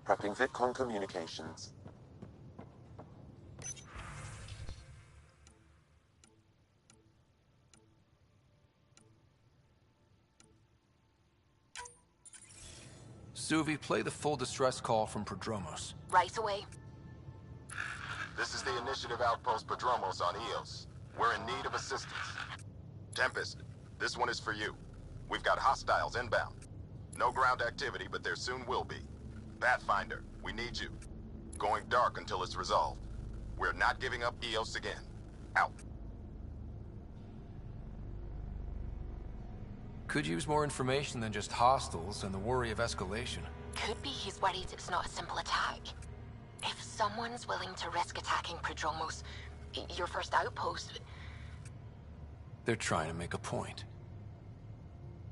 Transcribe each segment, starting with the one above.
Prepping VitCon communications. Suvi, play the full distress call from Prodromos. Right away. This is the Initiative Outpost Prodromos on Eos. We're in need of assistance. Tempest, this one is for you. We've got hostiles inbound. No ground activity, but there soon will be. Pathfinder, we need you. Going dark until it's resolved. We're not giving up Eos again. Out. Could use more information than just hostiles and the worry of escalation. Could be he's worried it's not a simple attack. If someone's willing to risk attacking Prodromos, your first outpost... They're trying to make a point.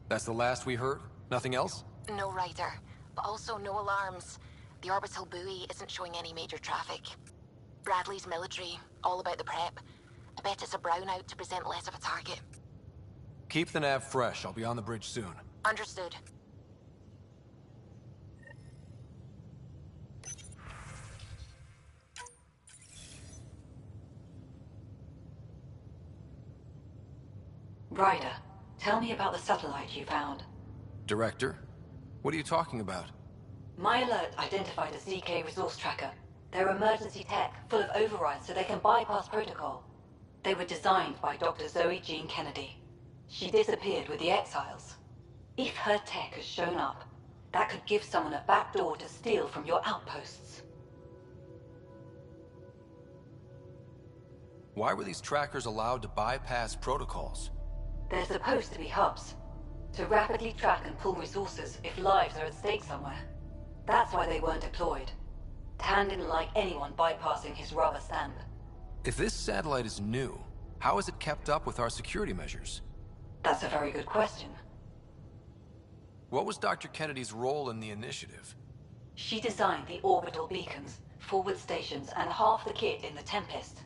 That's the last we heard? Nothing else? No rider, but also no alarms. The orbital buoy isn't showing any major traffic. Bradley's military, all about the prep. I bet it's a brownout to present less of a target. Keep the nav fresh. I'll be on the bridge soon. Understood. Ryder, tell me about the satellite you found. Director? What are you talking about? My alert identified a ZK resource tracker. They're emergency tech, full of overrides so they can bypass protocol. They were designed by Dr. Zoe Jean Kennedy. She disappeared with the Exiles. If her tech has shown up, that could give someone a backdoor to steal from your outposts. Why were these trackers allowed to bypass protocols? They're supposed to be hubs, to rapidly track and pull resources if lives are at stake somewhere. That's why they weren't deployed. Tan didn't like anyone bypassing his rubber stamp. If this satellite is new, how is it kept up with our security measures? That's a very good question. What was Dr. Kennedy's role in the initiative? She designed the orbital beacons, forward stations, and half the kit in the Tempest.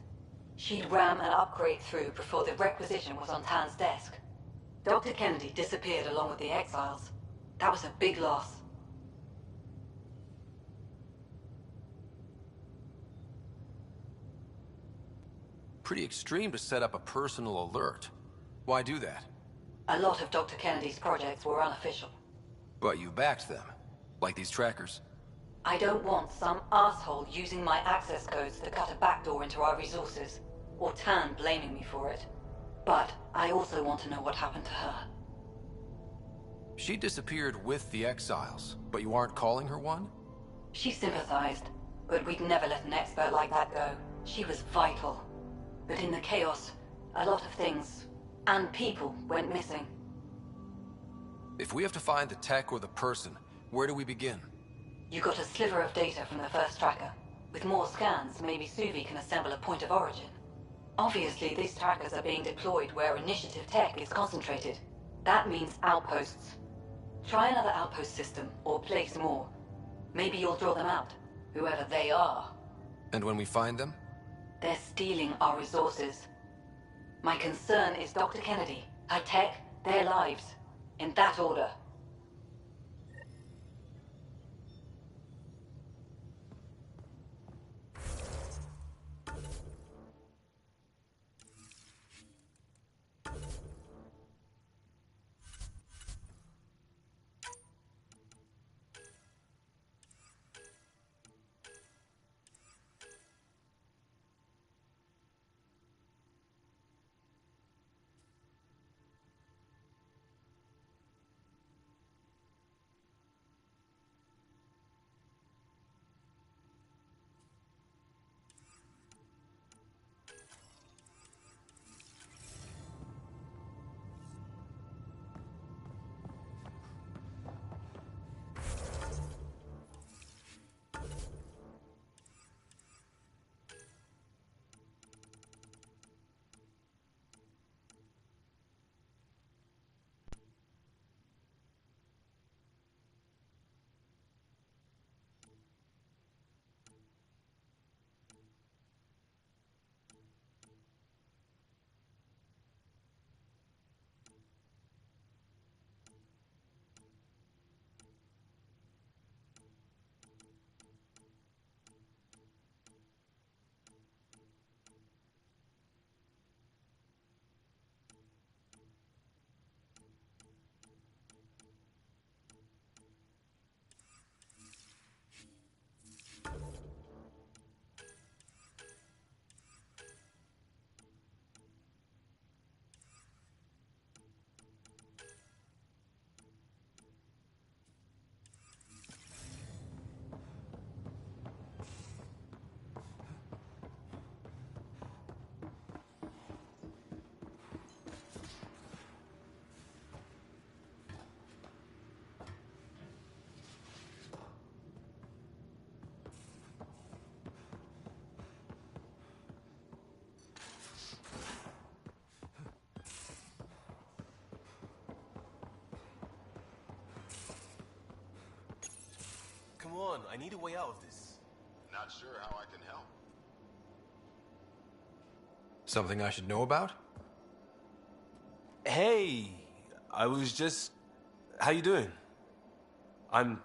She'd ram an upgrade through before the requisition was on Tan's desk. Dr. Kennedy disappeared along with the Exiles. That was a big loss. Pretty extreme to set up a personal alert. Why do that? A lot of Dr. Kennedy's projects were unofficial. But you backed them, like these trackers. I don't want some asshole using my access codes to cut a backdoor into our resources, or Tan blaming me for it. But I also want to know what happened to her. She disappeared with the Exiles, but you aren't calling her one? She sympathized, but we'd never let an expert like that go. She was vital. But in the chaos, a lot of things, and people, went missing. If we have to find the tech or the person, where do we begin? You got a sliver of data from the first tracker. With more scans, maybe Suvi can assemble a point of origin. Obviously, these trackers are being deployed where initiative tech is concentrated. That means outposts. Try another outpost system, or place more. Maybe you'll draw them out, whoever they are. And when we find them? They're stealing our resources. My concern is Dr. Kennedy, her tech, their lives. In that order. on. I need a way out of this. Not sure how I can help. Something I should know about? Hey, I was just... How you doing? I'm...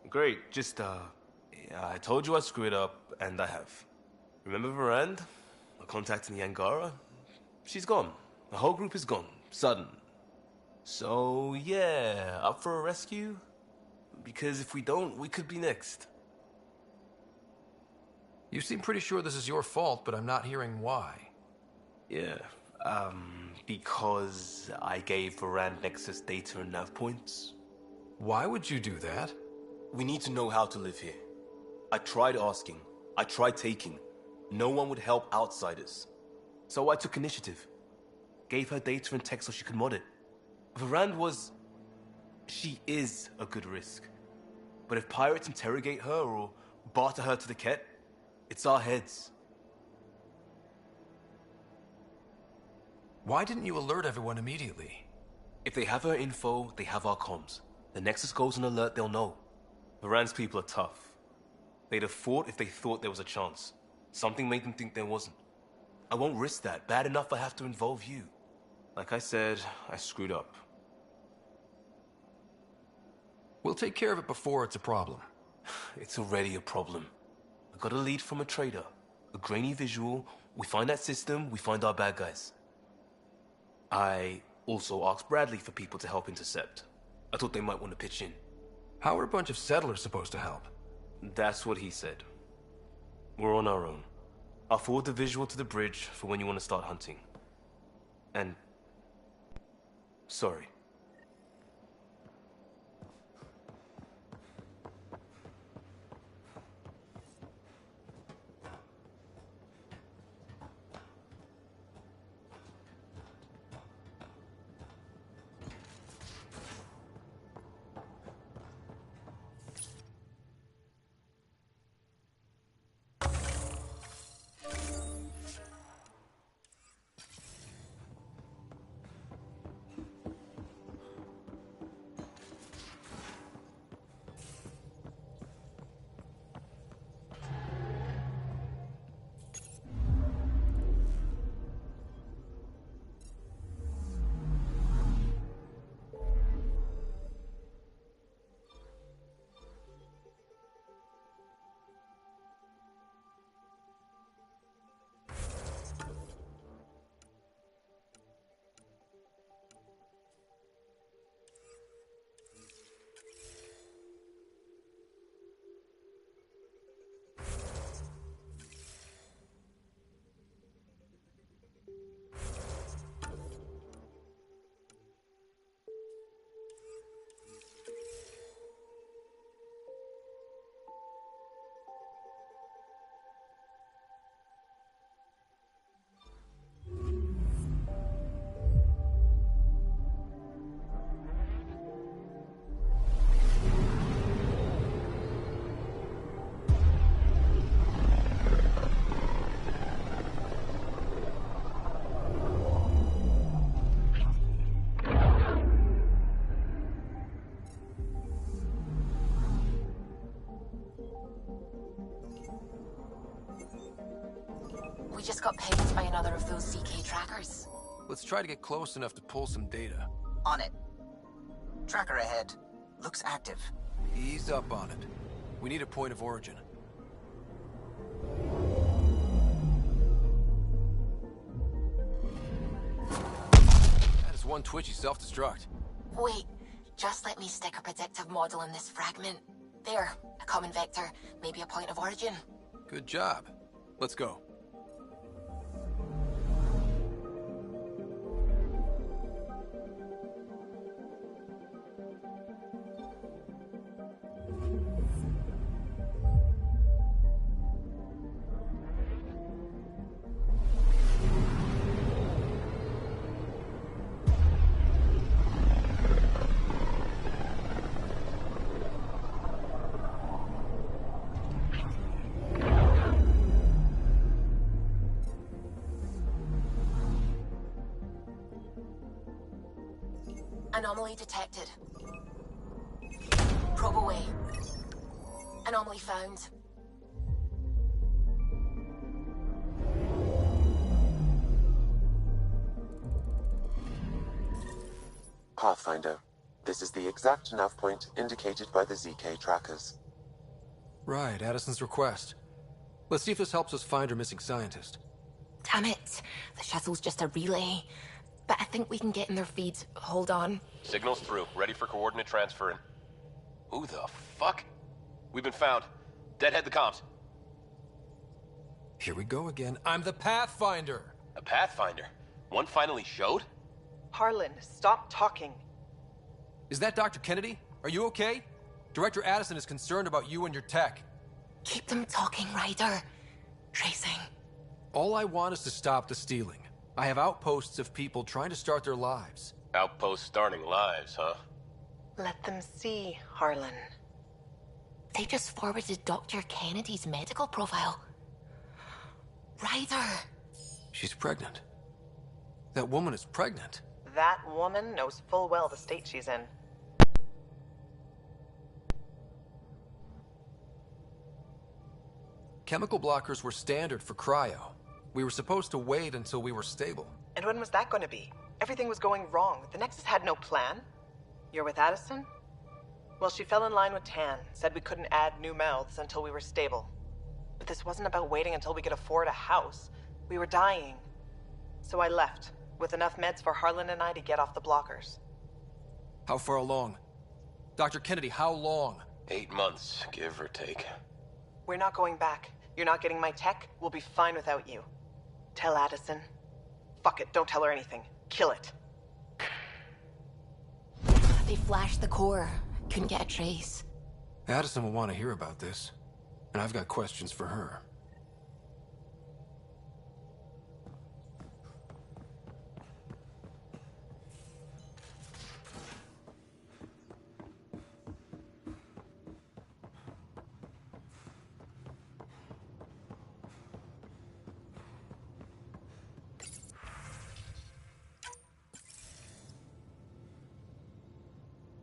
Great, just, yeah, I told you I screwed up, and I have. Remember Varand? I contacted the Angara? She's gone. The whole group is gone. Sudden. So, yeah, up for a rescue? Because if we don't, we could be next. You seem pretty sure this is your fault, but I'm not hearing why. Yeah, because I gave Varand Nexus data and nav points. Why would you do that? We need to know how to live here. I tried asking. I tried taking. No one would help outsiders. So I took initiative. Gave her data and tech so she could mod it. Varand was... She is a good risk. But if pirates interrogate her or barter her to the Ket, it's our heads. Why didn't you alert everyone immediately? If they have her info, they have our comms. The Nexus goes on alert, they'll know. Varand's people are tough. They'd have fought if they thought there was a chance. Something made them think there wasn't. I won't risk that. Bad enough I have to involve you. Like I said, I screwed up. We'll take care of it before it's a problem. It's already a problem. I got a lead from a trader. A grainy visual. We find that system, we find our bad guys. I also asked Bradley for people to help intercept. I thought they might want to pitch in. How are a bunch of settlers supposed to help? That's what he said. We're on our own. I'll forward the visual to the bridge for when you want to start hunting. And... sorry. We just got pinged by another of those CK trackers. Let's try to get close enough to pull some data. On it. Tracker ahead. Looks active. Ease up on it. We need a point of origin. That is one twitchy self-destruct. Wait, just let me stick a predictive model in this fragment. There, a common vector, maybe a point of origin. Good job. Let's go. Anomaly detected. Probe away. Anomaly found. Pathfinder, this is the exact nav point indicated by the ZK trackers. Right, Addison's request. Let's see if this helps us find her missing scientist. Damn it. The shuttle's just a relay. But I think we can get in their feed. Hold on. Signal's through. Ready for coordinate transferring. Who the fuck? We've been found. Deadhead the comms. Here we go again. I'm the Pathfinder! A Pathfinder? One finally showed? Harlan, stop talking. Is that Dr. Kennedy? Are you okay? Director Addison is concerned about you and your tech. Keep them talking, Ryder. Tracing. All I want is to stop the stealing. I have outposts of people trying to start their lives. Outpost starting lives, huh? Let them see, Harlan. They just forwarded Dr. Kennedy's medical profile. Ryder. She's pregnant. That woman is pregnant. That woman knows full well the state she's in. Chemical blockers were standard for cryo. We were supposed to wait until we were stable. And when was that going to be? Everything was going wrong. The Nexus had no plan. You're with Addison? Well, she fell in line with Tan, said we couldn't add new mouths until we were stable. But this wasn't about waiting until we could afford a house. We were dying. So I left, with enough meds for Harlan and I to get off the blockers. How far along? Dr. Kennedy, how long? 8 months, give or take. We're not going back. You're not getting my tech. We'll be fine without you. Tell Addison. Fuck it, don't tell her anything. Kill it. They flashed the core. Couldn't get a trace. Addison will want to hear about this. And I've got questions for her.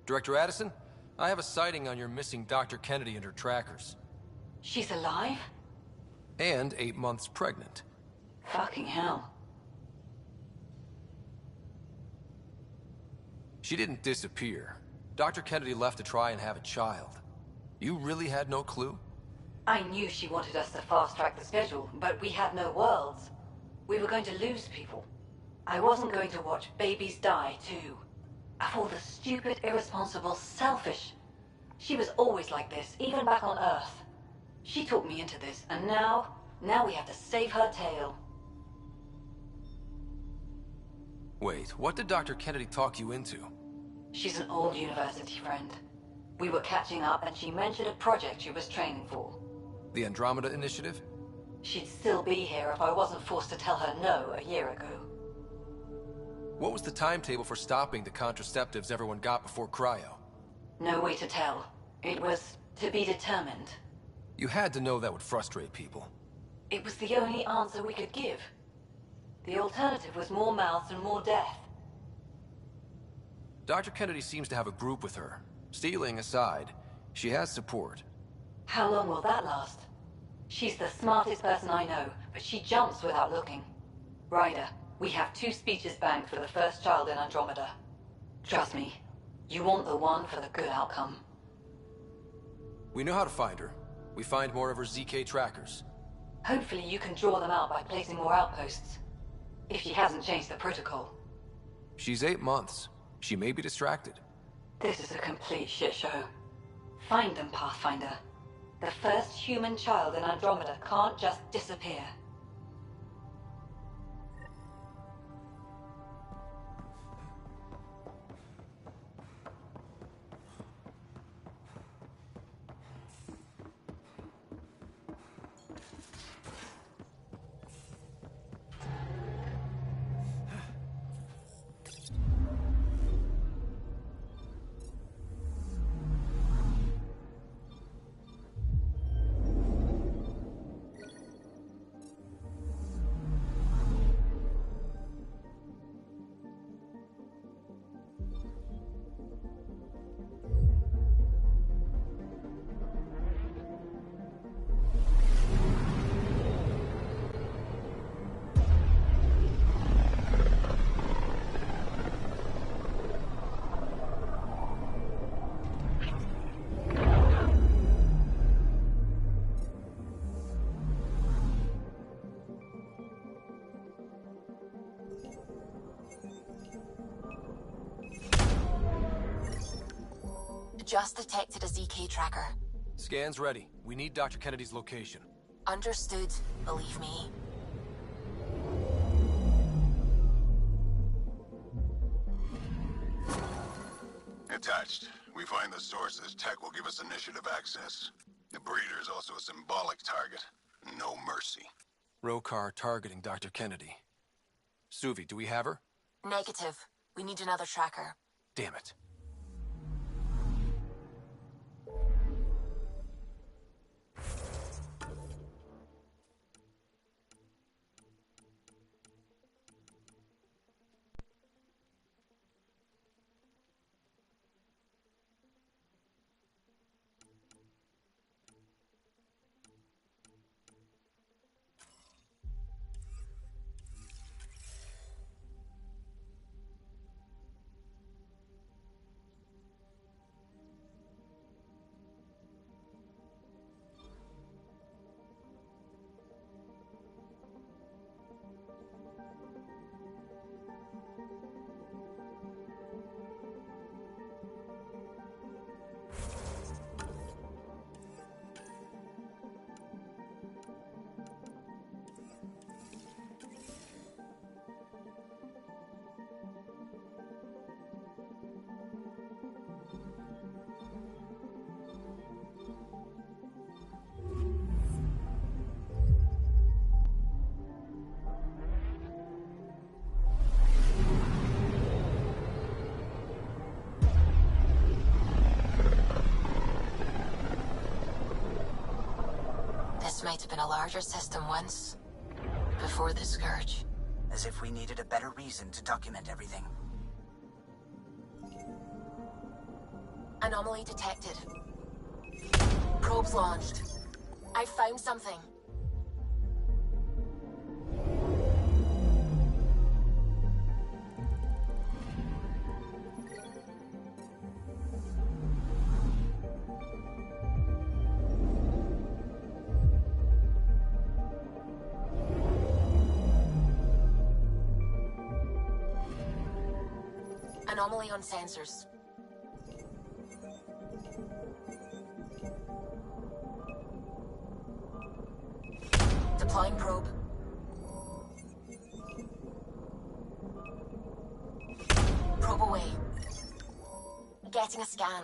Director Addison, I have a sighting on your missing Dr. Kennedy and her trackers. She's alive? And 8 months pregnant. Fucking hell. She didn't disappear. Dr. Kennedy left to try and have a child. You really had no clue? I knew she wanted us to fast-track the schedule, but we had no worlds. We were going to lose people. I wasn't going to watch babies die, too. Of all the stupid, irresponsible, selfish... She was always like this, even back on Earth. She talked me into this, and now we have to save her tail. Wait, what did Dr. Kennedy talk you into? She's an old university friend. We were catching up, and she mentioned a project she was training for. The Andromeda Initiative? She'd still be here if I wasn't forced to tell her no a year ago. What was the timetable for stopping the contraceptives everyone got before cryo? No way to tell. It was to be determined. You had to know that would frustrate people. It was the only answer we could give. The alternative was more mouths and more death. Dr. Kennedy seems to have a group with her. Stealing aside, she has support. How long will that last? She's the smartest person I know, but she jumps without looking. Ryder, we have 2 speeches banked for the first child in Andromeda. Trust me, you want the one for the good outcome. We know how to find her. We find more of her ZK trackers. Hopefully you can draw them out by placing more outposts. If she hasn't changed the protocol. She's 8 months. She may be distracted. This is a complete shit show. Find them, Pathfinder. The first human child in Andromeda can't just disappear. Just detected a ZK tracker. Scan's ready. We need Dr. Kennedy's location. Understood, believe me. Attached. We find the sources. Tech will give us initiative access. The breeder is also a symbolic target. No mercy. Rokar targeting Dr. Kennedy. Suvi, do we have her? Negative. We need another tracker. Damn it. This might have been a larger system once. Before the Scourge. As if we needed a better reason to document everything. Anomaly detected. Probes launched. I found something. Anomaly on sensors. Deploying probe. Probe away. Getting a scan.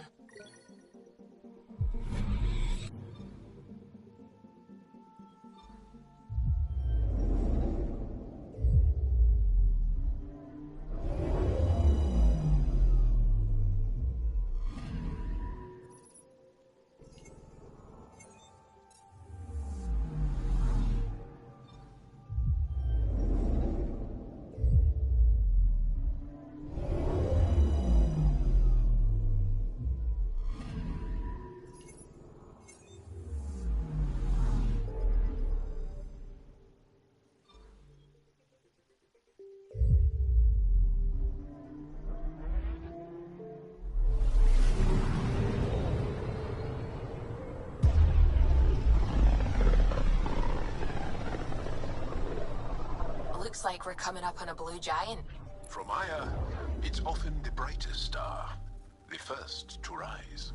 Looks like we're coming up on a blue giant. From Aya, it's often the brightest star, the first to rise.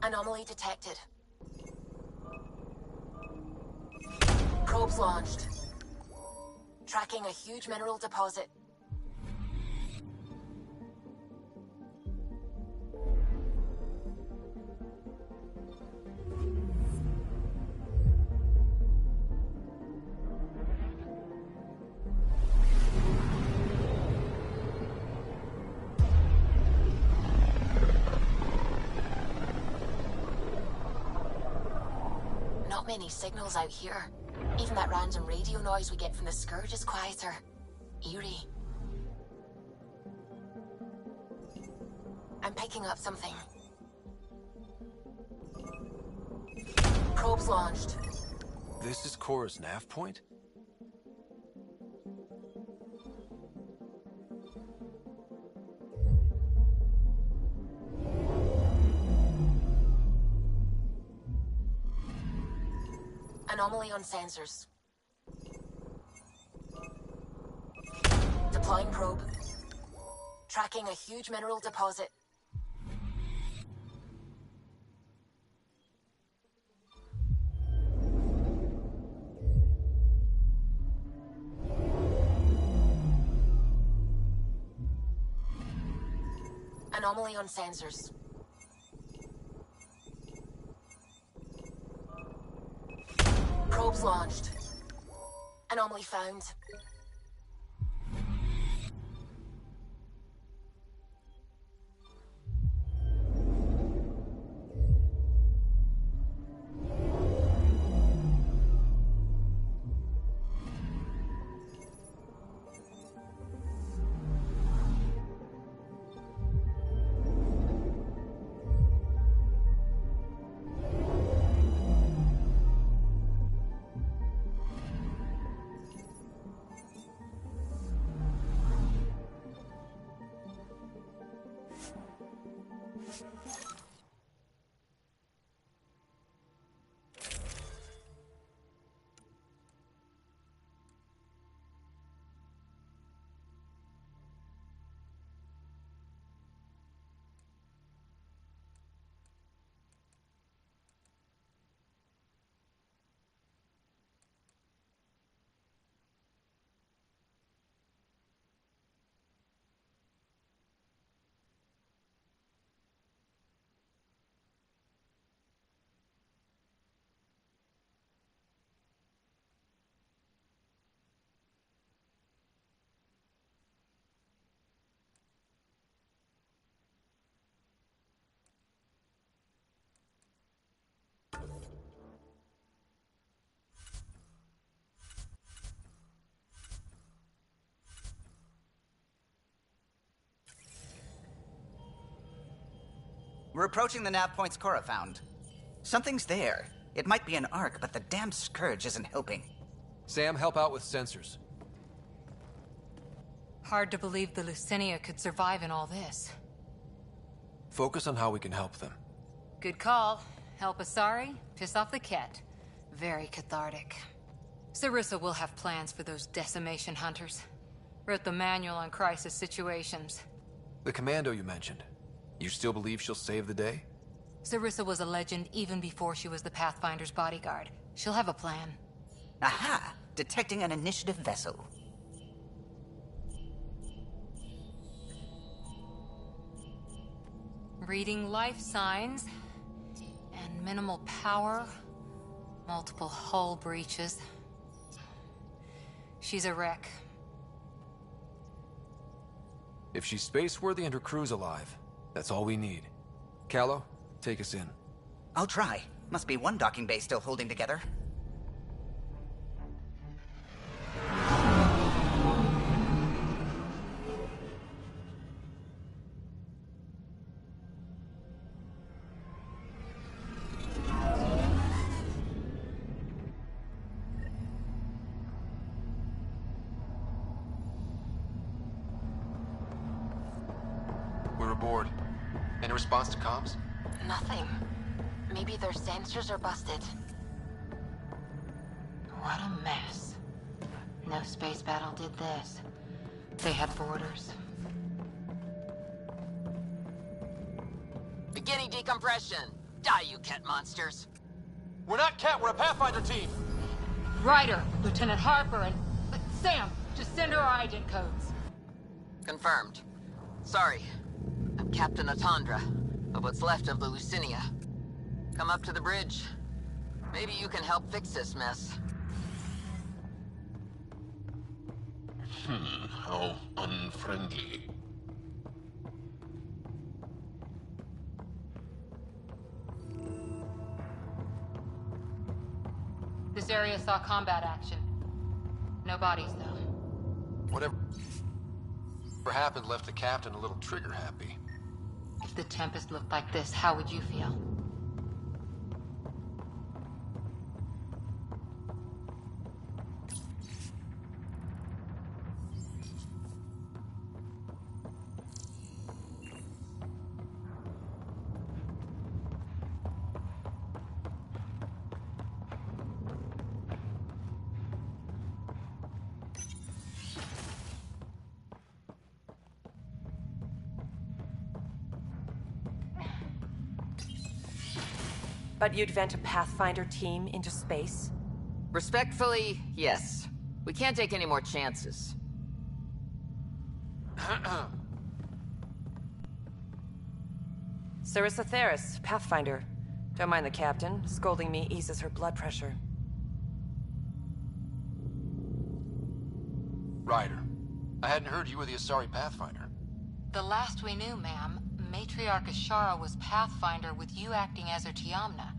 Anomaly detected. Probes launched. Tracking a huge mineral deposit. Not many signals out here. Even that random radio noise we get from the Scourge is quieter. Eerie. I'm picking up something. Probes launched. This is Cora's nav point? Anomaly on sensors. Deploying probe. Tracking a huge mineral deposit. Anomaly on sensors. Probes launched. Anomaly found. We're approaching the nav points Cora found. Something's there. It might be an arc, but the damn Scourge isn't helping. Sam, help out with sensors. Hard to believe the Lucinia could survive in all this. Focus on how we can help them. Good call. Help Asari, piss off the Ket. Very cathartic. Sarissa will have plans for those decimation hunters. Wrote the manual on crisis situations. The commando you mentioned. You still believe she'll save the day? Sarissa was a legend even before she was the Pathfinder's bodyguard. She'll have a plan. Aha! Detecting an initiative vessel. Reading life signs. And minimal power. Multiple hull breaches. She's a wreck. If she's space-worthy and her crew's alive, that's all we need. Callow, take us in. I'll try. Must be one docking bay still holding together. We're aboard. Any response to comms? Nothing. Maybe their sensors are busted. What a mess. No space battle did this. They had borders. Beginning decompression. Die, you Ket monsters. We're not Ket, we're a Pathfinder team! Ryder, Lieutenant Harper, and... Sam! Just send her our agent codes. Confirmed. Sorry. I'm Captain Atandra, of what's left of the Lucinia. Come up to the bridge. Maybe you can help fix this mess. How unfriendly. This area saw combat action. No bodies, though. Whatever happened left the captain a little trigger happy. If the Tempest looked like this, how would you feel? But you'd vent a Pathfinder team into space? Respectfully, yes. We can't take any more chances. Sarissa Theris, Pathfinder. Don't mind the captain. Scolding me eases her blood pressure. Ryder, I hadn't heard you were the Asari Pathfinder. The last we knew, ma'am, Matriarch Ashara was Pathfinder with you acting as her Tiamna.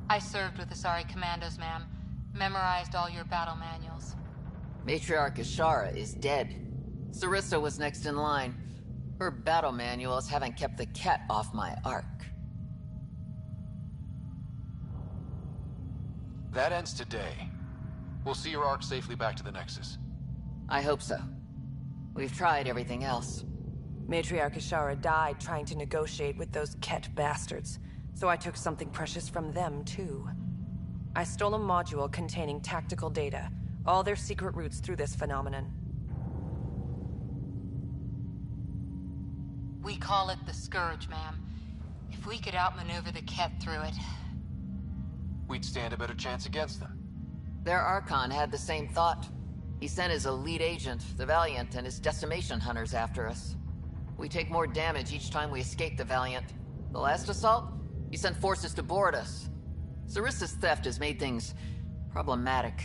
I served with Asari Commandos, ma'am. Memorized all your battle manuals. Matriarch Ashara is dead. Sarissa was next in line. Her battle manuals haven't kept the cat off my ark. That ends today. We'll see your ark safely back to the Nexus. I hope so. We've tried everything else. Matriarch Ashara died trying to negotiate with those Ket bastards, so I took something precious from them, too. I stole a module containing tactical data, all their secret routes through this phenomenon. We call it the Scourge, ma'am. If we could outmaneuver the Ket through it... We'd stand a better chance against them. Their Archon had the same thought. He sent his elite agent, the Valiant, and his decimation hunters after us. We take more damage each time we escape the Valiant. The last assault? He sent forces to board us. Sarissa's theft has made things problematic.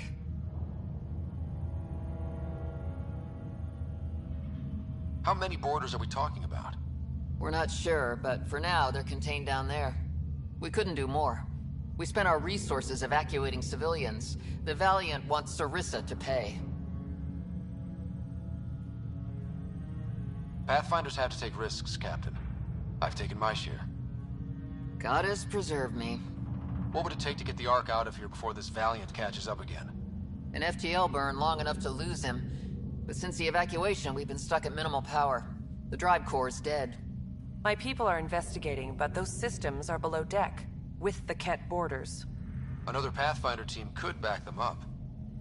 How many boarders are we talking about? We're not sure, but for now, they're contained down there. We couldn't do more. We spent our resources evacuating civilians. The Valiant wants Sarissa to pay. Pathfinders have to take risks, Captain. I've taken my share. God has preserved me. What would it take to get the Ark out of here before this Valiant catches up again? An FTL burn long enough to lose him. But since the evacuation, we've been stuck at minimal power. The drive core is dead. My people are investigating, but those systems are below deck, with the Ket borders. Another Pathfinder team could back them up.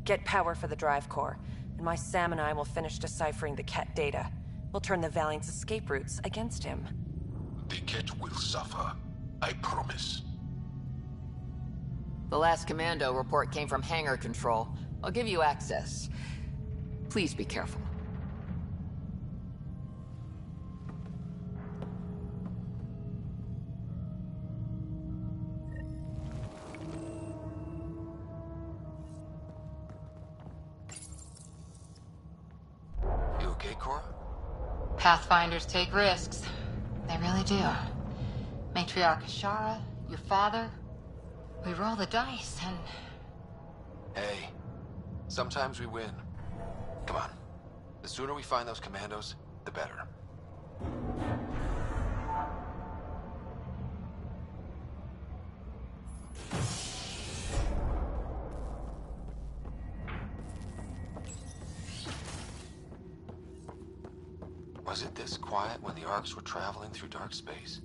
Get power for the drive core, and my Sam and I will finish deciphering the Ket data. We'll turn the Valiant's escape routes against him. The Ket will suffer. I promise. The last commando report came from hangar control. I'll give you access. Please be careful. You okay, Cora? Pathfinders take risks. They really do. Matriarch Ashara, your father... We roll the dice, and... Hey, sometimes we win. Come on. The sooner we find those commandos, the better. Was it this quiet when the Arks were traveling through dark space?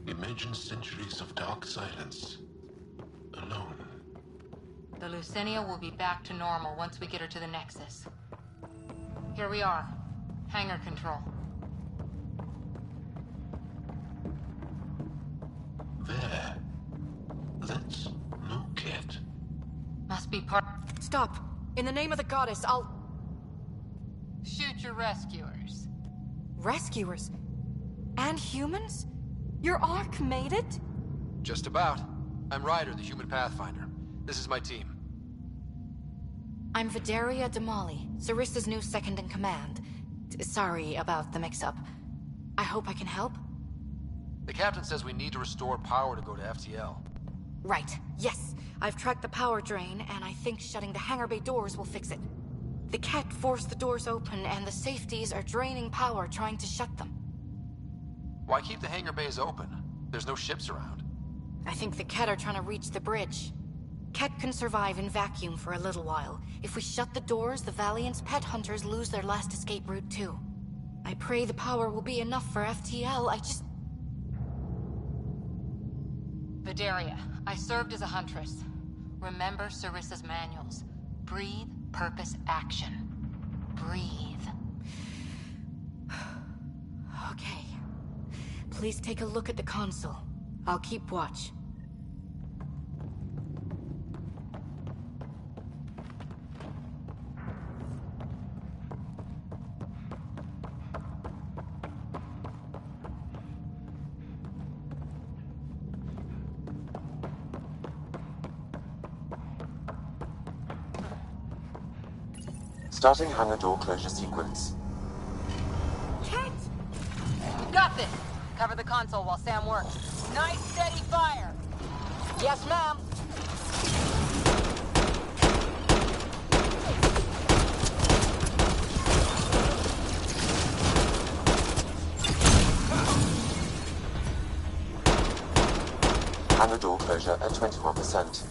Imagine centuries of dark silence. Alone. The Lucinia will be back to normal once we get her to the Nexus. Here we are. Hangar control. There. That's no Ket. Must be part... Stop! In the name of the goddess, I'll... Shoot your rescuers. Rescuers? And humans? Your Ark made it? Just about. I'm Ryder, the human pathfinder. This is my team. I'm Vidaria Damali, Sarissa's new second-in-command. Sorry about the mix-up. I hope I can help? The captain says we need to restore power to go to FTL. Right, yes. I've tracked the power drain, and I think shutting the hangar bay doors will fix it. The Ket forced the doors open, and the safeties are draining power trying to shut them. Why keep the hangar bays open? There's no ships around. I think the Ket are trying to reach the bridge. Ket can survive in vacuum for a little while. If we shut the doors, the Valiant's pet hunters lose their last escape route too. I pray the power will be enough for FTL, I just... Vidaria, I served as a huntress. Remember Sarissa's manuals. Breathe, purpose, action. Breathe. Okay. Please take a look at the console. I'll keep watch. Starting hangar door closure sequence. Ket! We got this! Cover the console while Sam works. Nice steady fire! Yes, ma'am! Hangar door closure at 21%.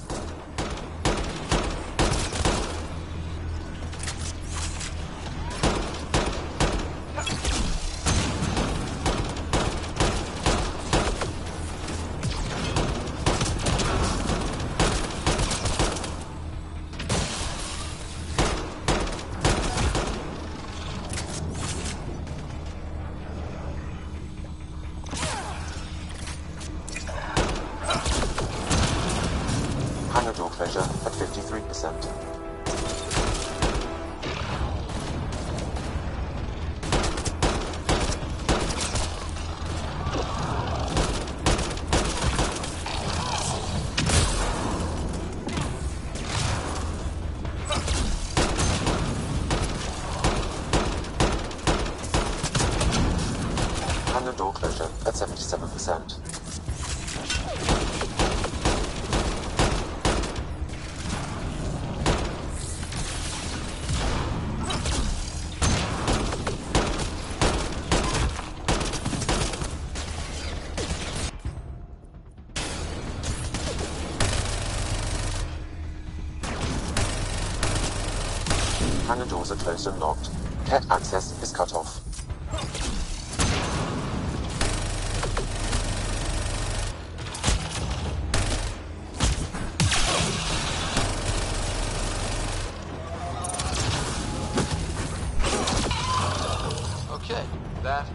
Hangar door closure at 53%. Hangar door closure at 77%. Hangar doors are closed and locked. Ket access is cut off. Okay, that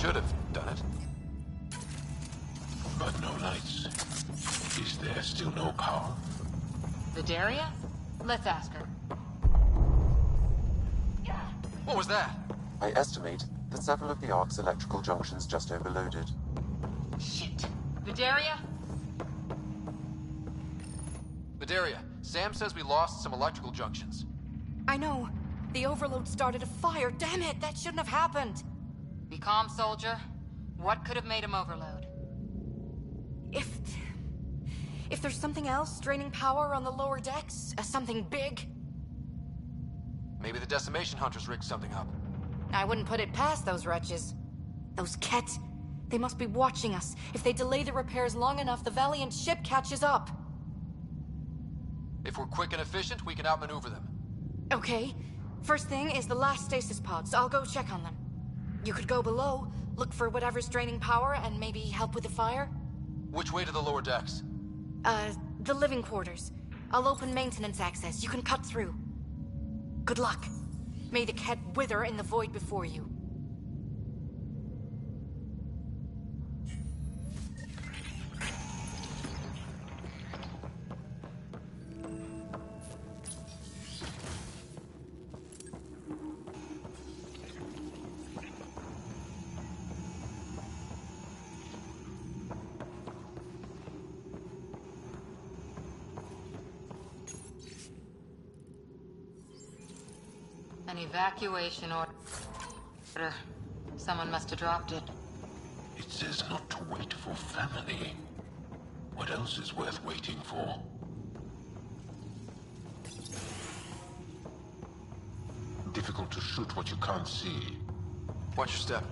should have done it. But no lights. Is there still no power? Vidaria? Let's ask her. What was that? I estimate that several of the Ark's electrical junctions just overloaded. Shit. Vidaria? Vidaria, Sam says we lost some electrical junctions. I know. The overload started a fire. Damn it, that shouldn't have happened. Be calm, soldier. What could have made him overload? If there's something else draining power on the lower decks, something big, Maybe the decimation hunters rigged something up. I wouldn't put it past those wretches. Those Ket, they must be watching us. If they delay the repairs long enough, the Valiant ship catches up. If we're quick and efficient, we can outmaneuver them. Okay. First thing is the last stasis pods. I'll go check on them. You could go below, look for whatever's draining power, and maybe help with the fire? Which way to the lower decks? The living quarters. I'll open maintenance access. You can cut through. Good luck. May the Ket wither in the void before you. An evacuation order. Someone must have dropped it. It says not to wait for family. What else is worth waiting for? Difficult to shoot what you can't see. Watch your step.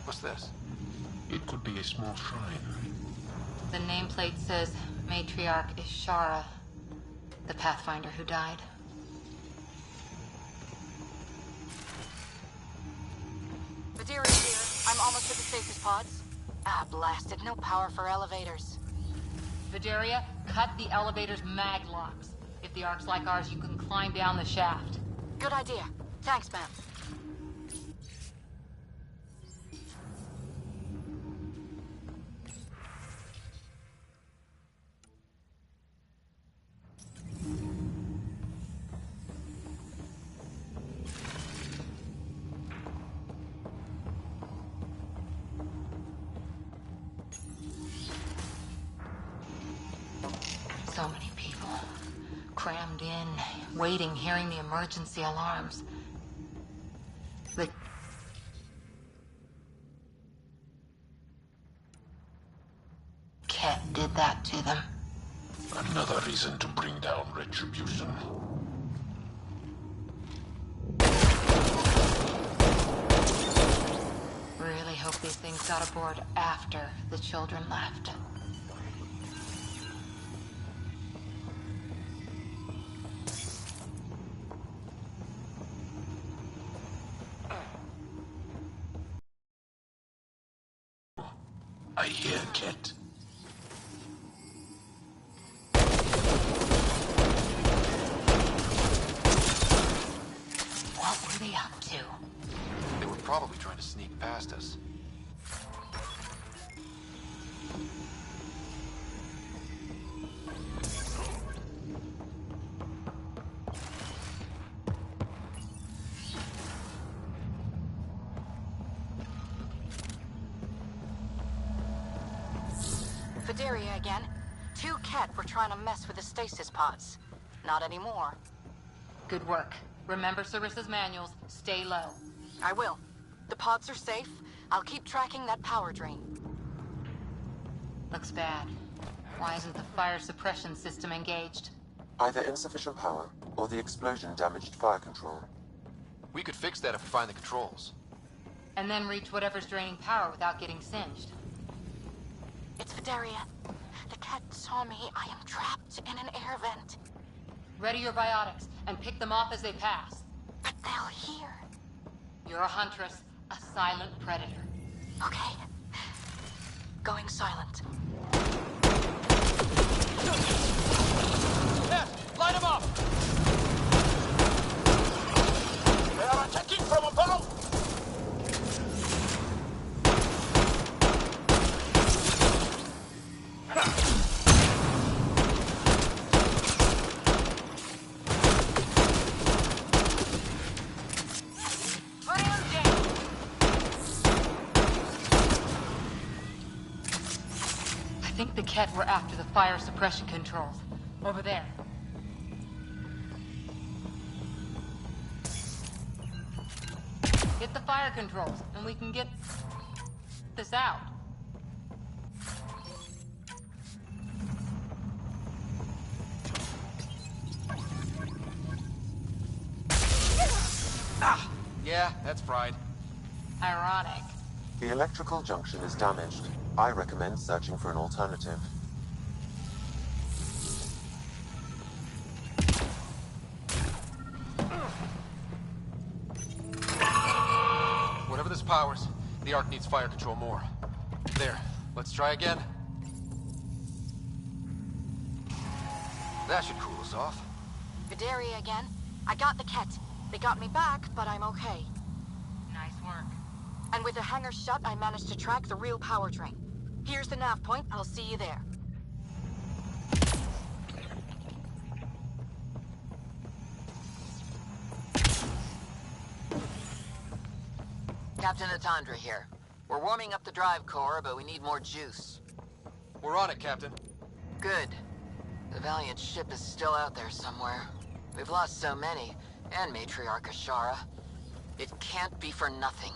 What's this? It could be a small shrine. The nameplate says Matriarch Ishara, the Pathfinder who died. Madeira here. I'm almost at the stasis pods. Ah, blasted. No power for elevators. Vidaria, cut the elevator's mag locks. If the Ark's like ours, you can climb down the shaft. Good idea. Thanks, ma'am. So many people. Crammed in, waiting, hearing the emergency alarms. The Ket did that to them. Another reason to bring down retribution. Really hope these things got aboard after the children left. I hear Ket. What were they up to? They were probably trying to sneak past us. Vidaria again. 2 Ket were trying to mess with the stasis pods. Not anymore. Good work. Remember Sarissa's manuals. Stay low. I will. The pods are safe. I'll keep tracking that power drain. Looks bad. Why isn't the fire suppression system engaged? Either insufficient power, or the explosion damaged fire control. We could fix that if we find the controls. And then reach whatever's draining power without getting singed. It's Vidaria. The Ket saw me. I am trapped in an air vent. Ready your biotics, and pick them off as they pass. But they'll hear. You're a huntress, a silent predator. Okay. Going silent. Yes, light him up! They are attacking from above! I think the Ket were after the fire suppression controls. Over there. Hit the fire controls, and we can get this out. Yeah, that's fried. Ironic. The electrical junction is damaged. I recommend searching for an alternative. Whatever this powers, the Ark needs fire control more. There, let's try again. That should cool us off. Vidaria again. I got the Ket. They got me back, but I'm okay. Nice work. And with the hangar shut, I managed to track the real power drain. Here's the nav point. I'll see you there. Captain Atandra here. We're warming up the drive core, but we need more juice. We're on it, Captain. Good. The Valiant ship is still out there somewhere. We've lost so many, and Matriarch Ashara. It can't be for nothing.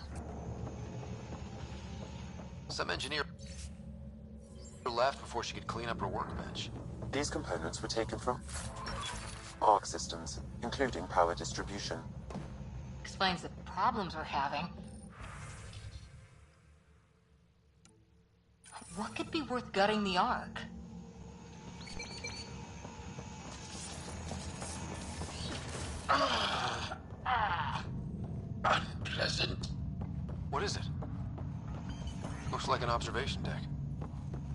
Some engineer left before she could clean up her workbench. These components were taken from ARC systems, including power distribution. Explains the problems we're having. What could be worth gutting the Ark? Unpleasant. What is it? Looks like an observation deck.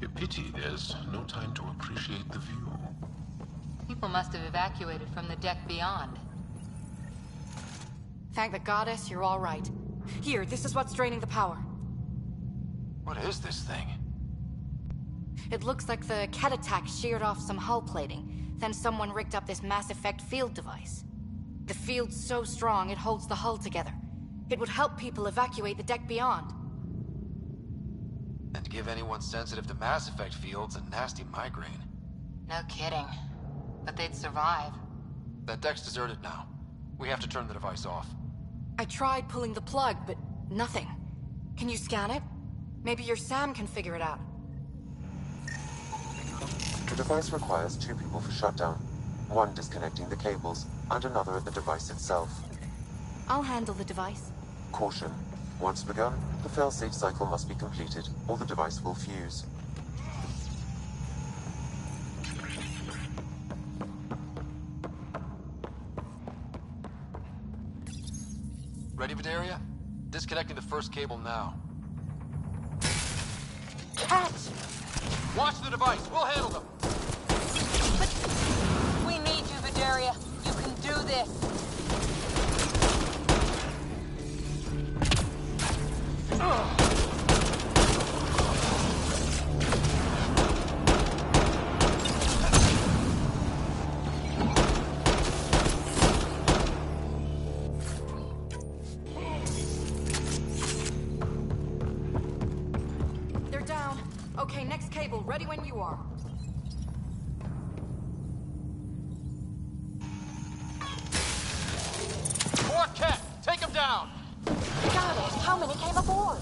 A pity there's no time to appreciate the view. People must have evacuated from the deck beyond. Thank the goddess you're all right. Here, this is what's draining the power. What is this thing? It looks like the Ket attack sheared off some hull plating. Then someone rigged up this Mass Effect field device. The field's so strong it holds the hull together. It would help people evacuate the deck beyond. And give anyone sensitive to Mass Effect fields a nasty migraine. No kidding. But they'd survive. That deck's deserted now. We have to turn the device off. I tried pulling the plug, but nothing. Can you scan it? Maybe your Sam can figure it out. The device requires 2 people for shutdown, one disconnecting the cables, and another at the device itself. I'll handle the device. Caution. Once begun, the failsafe cycle must be completed, or the device will fuse. Ready, Vidaria? Disconnecting the first cable now. Cat! Watch the device! We'll handle them! We need you, Vidaria. You can do this. They're down. Okay, next cable, ready when you are. More Ket! Take him down! Goddess, how many came aboard?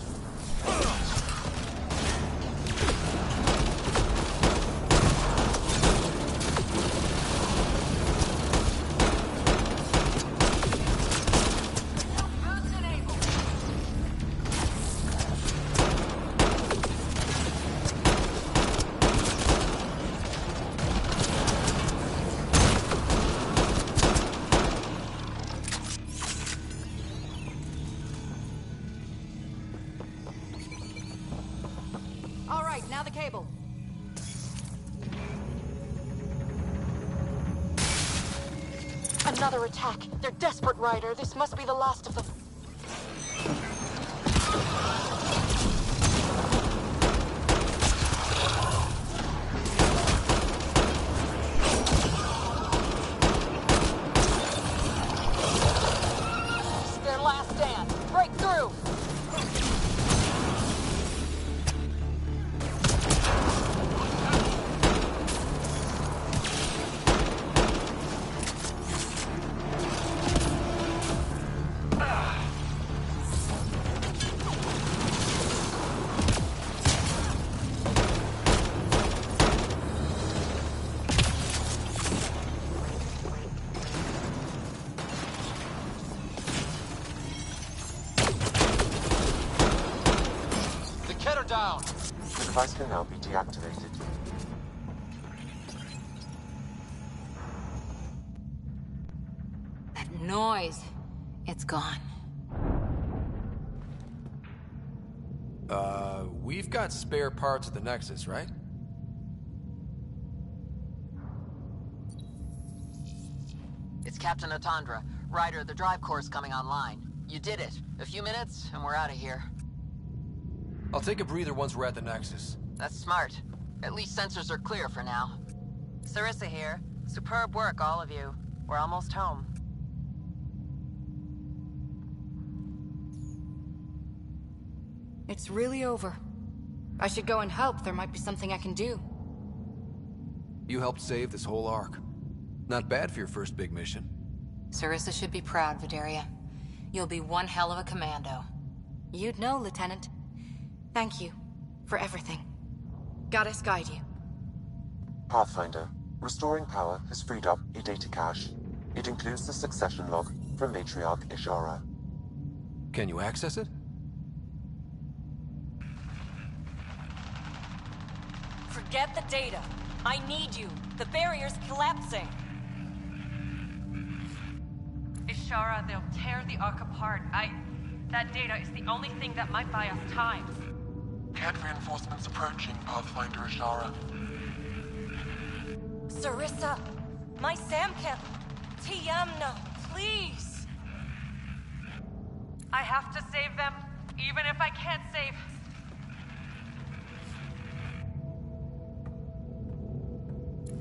All right, now the cable. Another attack. They're desperate, Ryder. This must be the last of them. It's their last stand. Break through! The Ket are down! The device can now be deactivated. That noise. It's gone. We've got spare parts at the Nexus, right? It's Captain Atandra. Ryder, the drive core's coming online. You did it. A few minutes, and we're out of here. I'll take a breather once we're at the Nexus. That's smart. At least sensors are clear for now. Sarissa here. Superb work, all of you. We're almost home. It's really over. I should go and help. There might be something I can do. You helped save this whole arc. Not bad for your first big mission. Sarissa should be proud, Vidaria. You'll be one hell of a commando. You'd know, Lieutenant. Thank you for everything. Goddess guide you. Pathfinder. Restoring power has freed up a data cache. It includes the succession log from Matriarch Ishara. Can you access it? Forget the data. I need you. The barrier's collapsing. Ishara, they'll tear the Ark apart. That data is the only thing that might buy us time. Cat reinforcements approaching, Pathfinder Ishara. Sarissa! My Samketh! Tiamna, please! I have to save them, even if I can't save...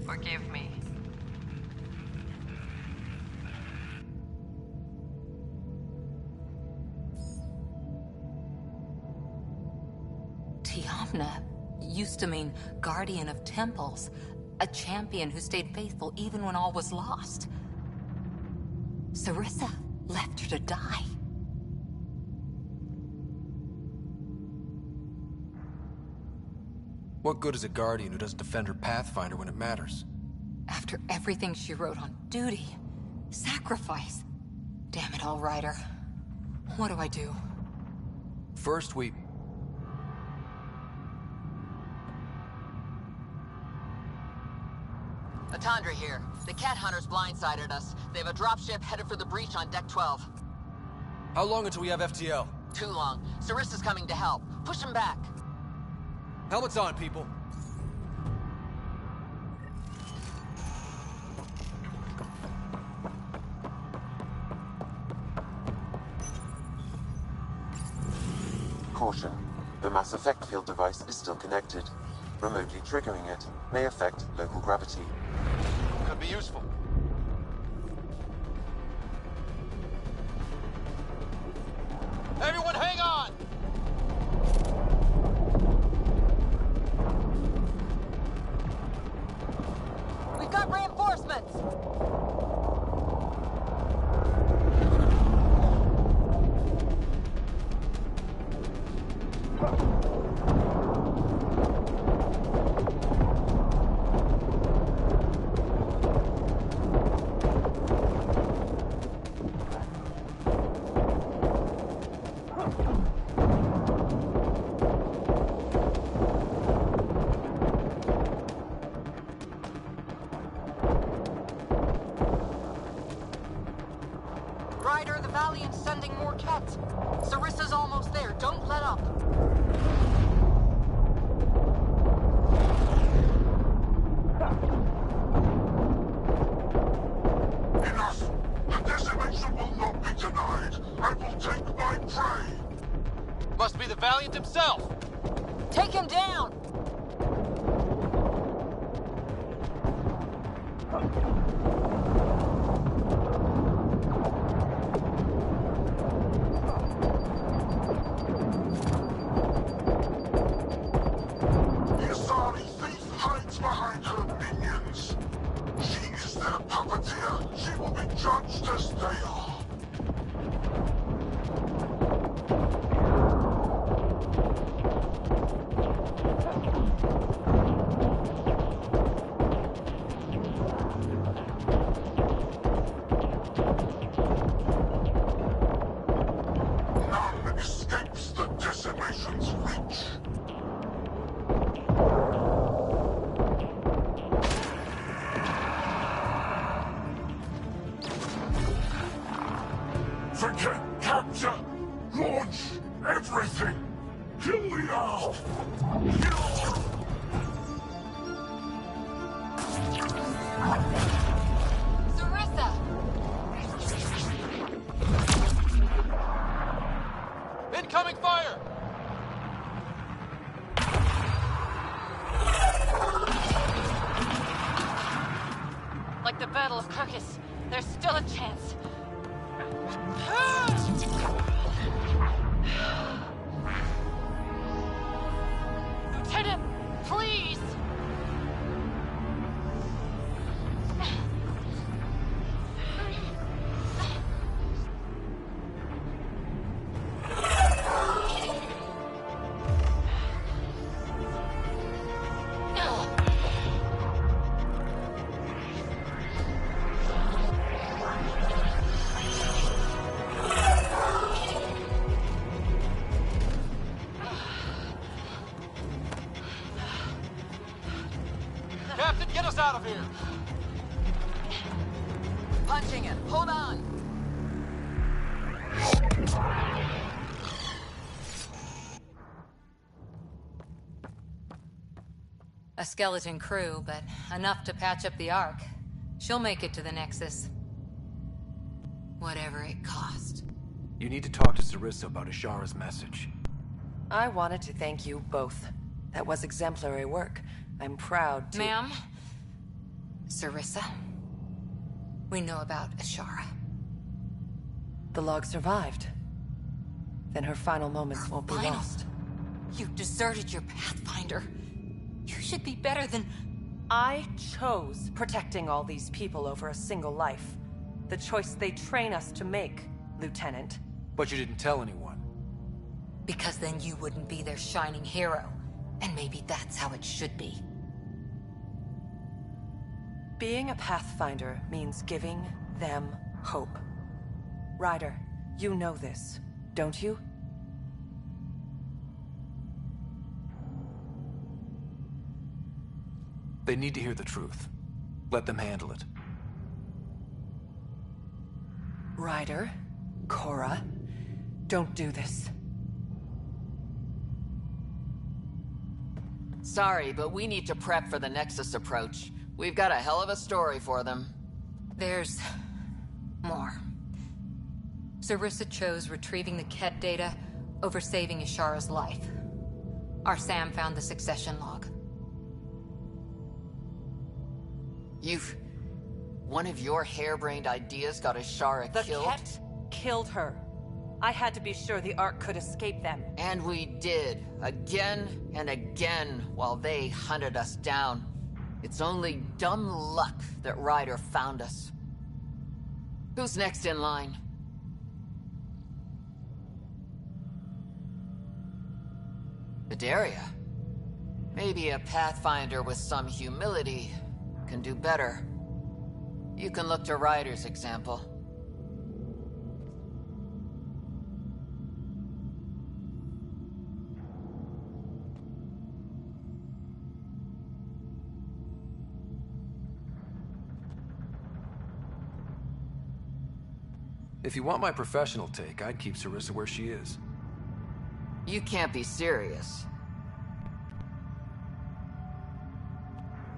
Forgive me. Tiamna used to mean guardian of temples, a champion who stayed faithful even when all was lost. Sarissa left her to die. What good is a guardian who doesn't defend her Pathfinder when it matters? After everything she wrote on duty, sacrifice. Damn it all, Ryder. What do I do? First, we... Atandra here. The cat hunters blindsided us. They have a dropship headed for the breach on Deck 12. How long until we have FTL? Too long. Sarissa's coming to help. Push him back. Helmets on, people. Caution. The mass effect field device is still connected. Remotely triggering it may affect local gravity. Could be useful. Everyone hang on! We've got reinforcements! Ryder, the Valiant's sending more cats. Sarissa's almost there. Don't let up. Enough! The decimation will not be denied. I will take my prey. Must be the Valiant himself! Take him down! The Asari thief hides behind her minions. She is their puppeteer. She will be judged as they are. None escapes the decimation's reach. Forget capture! Launch everything! Kill the owl! Sarissa! Incoming fire! Like the Battle of Kirkus, there's still a chance. Captain, get us out of here! Punching it. Hold on. A skeleton crew, but enough to patch up the Ark. She'll make it to the Nexus. Whatever it cost. You need to talk to Sarissa about Ishara's message. I wanted to thank you both. That was exemplary work. I'm proud to— Ma'am? Sarissa? We know about Ishara. The log survived. Then her final moments won't be lost. You deserted your Pathfinder. You should be better than— I chose protecting all these people over a single life. The choice they train us to make, Lieutenant. But you didn't tell anyone. Because then you wouldn't be their shining hero. And maybe that's how it should be. Being a Pathfinder means giving them hope. Ryder, you know this, don't you? They need to hear the truth. Let them handle it. Ryder, Cora, don't do this. Sorry, but we need to prep for the Nexus approach. We've got a hell of a story for them. There's more. Sarissa chose retrieving the Ket data over saving Ishara's life. Our Sam found the succession log. One of your harebrained ideas got Ishara killed? The Ket killed her. I had to be sure the Ark could escape them. And we did, again and again, while they hunted us down. It's only dumb luck that Ryder found us. Who's next in line? Bedaria. Maybe a Pathfinder with some humility can do better. You can look to Ryder's example. If you want my professional take, I'd keep Sarissa where she is. You can't be serious.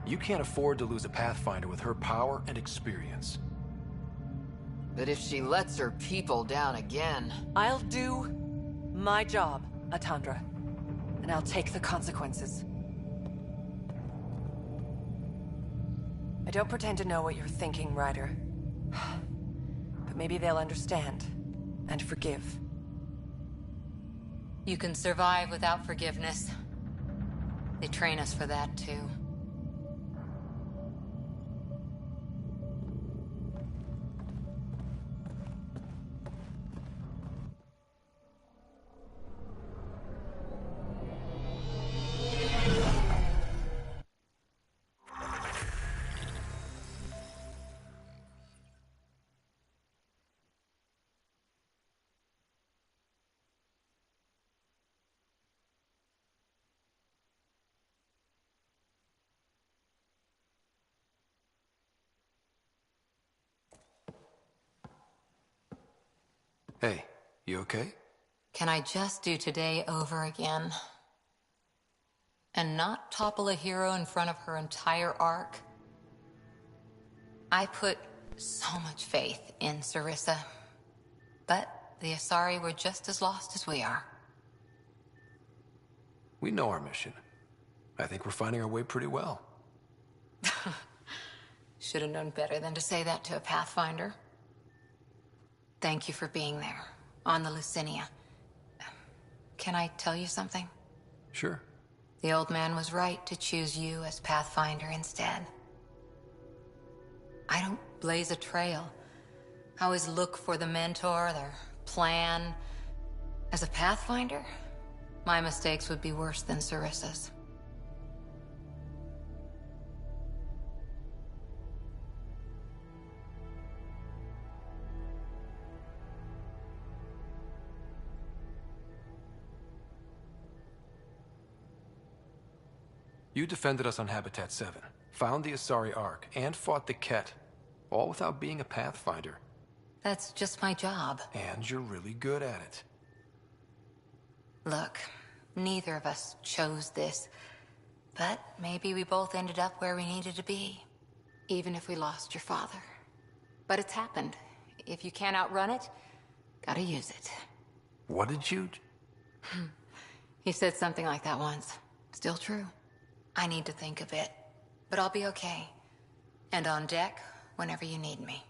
You can't afford to lose a Pathfinder with her power and experience. But if she lets her people down again... I'll do my job, Atandra. And I'll take the consequences. I don't pretend to know what you're thinking, Ryder. But maybe they'll understand and forgive. You can survive without forgiveness. They train us for that, too. Hey, you okay? Can I just do today over again? And not topple a hero in front of her entire arc? I put so much faith in Sarissa. But the Asari were just as lost as we are. We know our mission. I think we're finding our way pretty well. Should have known better than to say that to a Pathfinder. Thank you for being there, on the Lucinia. Can I tell you something? Sure. The old man was right to choose you as Pathfinder instead. I don't blaze a trail. I always look for the mentor, their plan. As a Pathfinder, my mistakes would be worse than Sarissa's. You defended us on Habitat 7. found the Asari Ark, and fought the Ket, all without being a Pathfinder. That's just my job. And you're really good at it. Look, neither of us chose this, but maybe we both ended up where we needed to be, even if we lost your father. But it's happened. If you can't outrun it, gotta use it. What did you... He said something like that once. Still true. I need to think a bit, but I'll be okay. And on deck whenever you need me.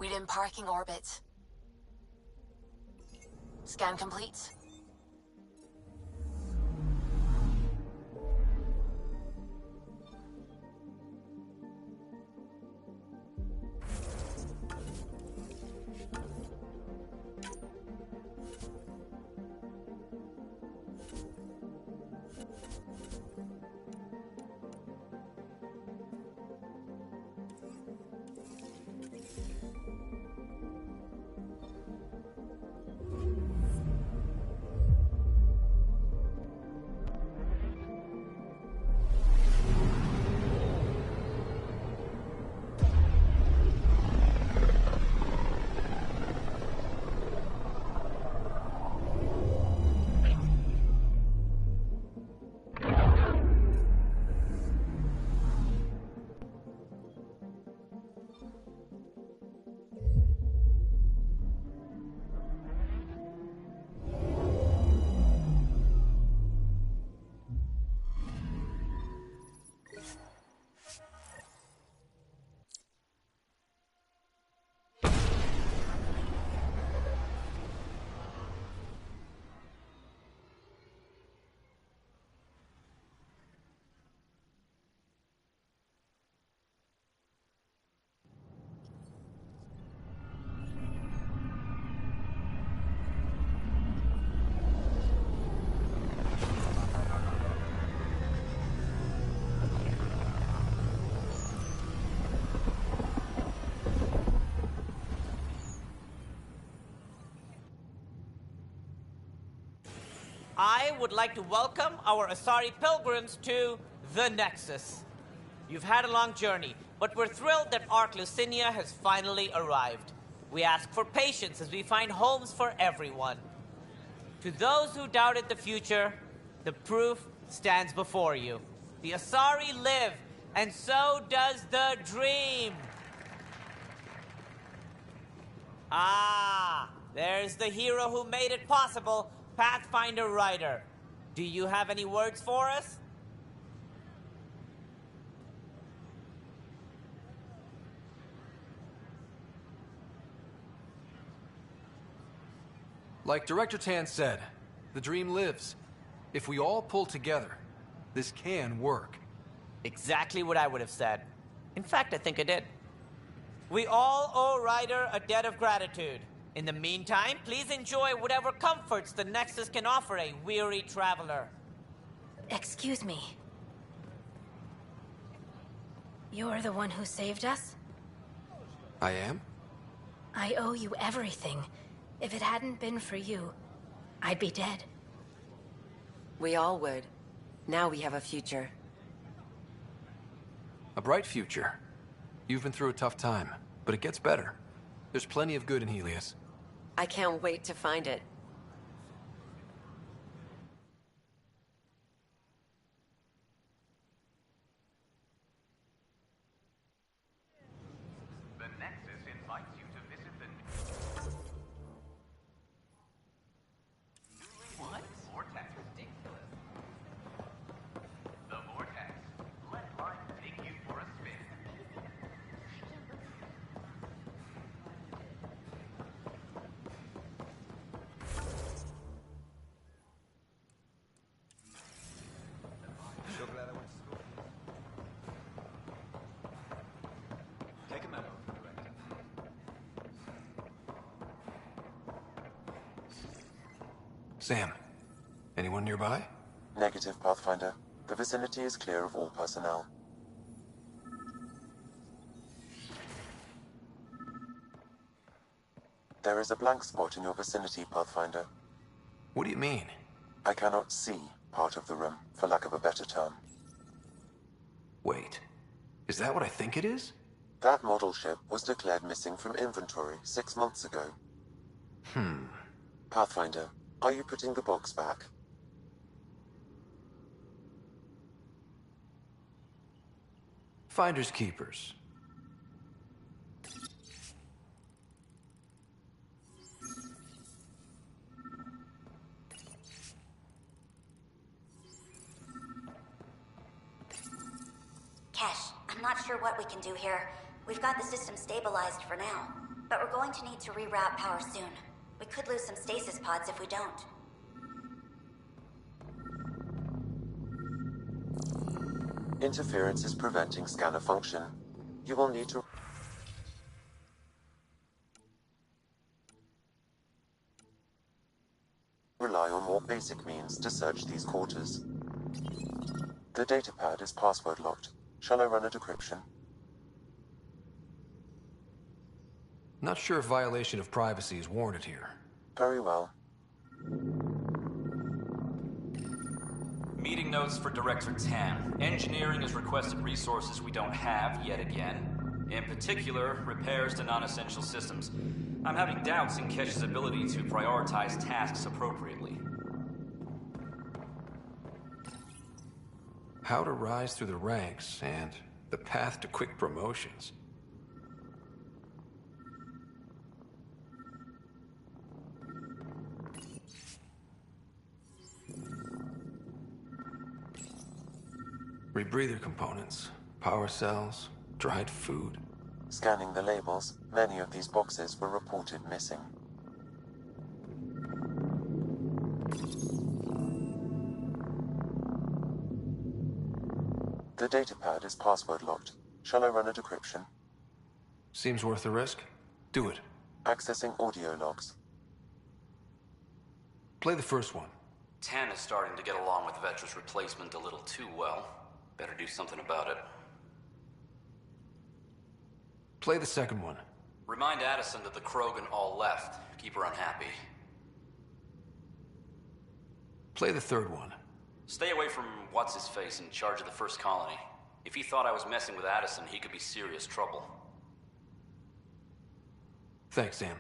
We're in parking orbit. Scan complete. I would like to welcome our Asari pilgrims to the Nexus. You've had a long journey, but we're thrilled that Ark Lucinia has finally arrived. We ask for patience as we find homes for everyone. To those who doubted the future, the proof stands before you. The Asari live, and so does the dream. Ah, there's the hero who made it possible, Pathfinder Ryder. Do you have any words for us? Like Director Tan said, the dream lives. If we all pull together, this can work. Exactly what I would have said. In fact, I think I did. We all owe Ryder a debt of gratitude. In the meantime, please enjoy whatever comforts the Nexus can offer a weary traveler. Excuse me. You're the one who saved us? I am? I owe you everything. If it hadn't been for you, I'd be dead. We all would. Now we have a future. A bright future. You've been through a tough time, but it gets better. There's plenty of good in Helios. I can't wait to find it. The Nexus invites you to visit the... What? Vortex. Ridiculous. The Vortex. Let life take you for a spin. So glad I went to school. Take a memo, Director. Sam, anyone nearby? Negative, Pathfinder. The vicinity is clear of all personnel. There is a blank spot in your vicinity, Pathfinder. What do you mean? I cannot see part of the room, for lack of a better term. Wait, is that what I think it is? That model ship was declared missing from inventory 6 months ago. Pathfinder, are you putting the box back? Finders keepers. Kesh, I'm not sure what we can do here. We've got the system stabilized for now, but we're going to need to reroute power soon. We could lose some stasis pods if we don't. Interference is preventing scanner function. You will need to... rely on more basic means to search these quarters. The datapad is password locked. Shall I run a decryption? Not sure if violation of privacy is warranted here. Very well. Meeting notes for Director Tan. Engineering has requested resources we don't have yet again. In particular, repairs to non-essential systems. I'm having doubts in Kesh's ability to prioritize tasks appropriately. How to rise through the ranks and the path to quick promotions. Rebreather components, power cells, dried food. Scanning the labels, many of these boxes were reported missing. The datapad is password locked. Shall I run a decryption? Seems worth the risk. Do it. Accessing audio logs. Play the first one. Tan is starting to get along with Vetra's replacement a little too well. Better do something about it. Play the second one. Remind Addison that the Krogan all left. Keep her unhappy. Play the third one. Stay away from what's-his-face in charge of the first colony. If he thought I was messing with Addison, he could be serious trouble. Thanks, Sam.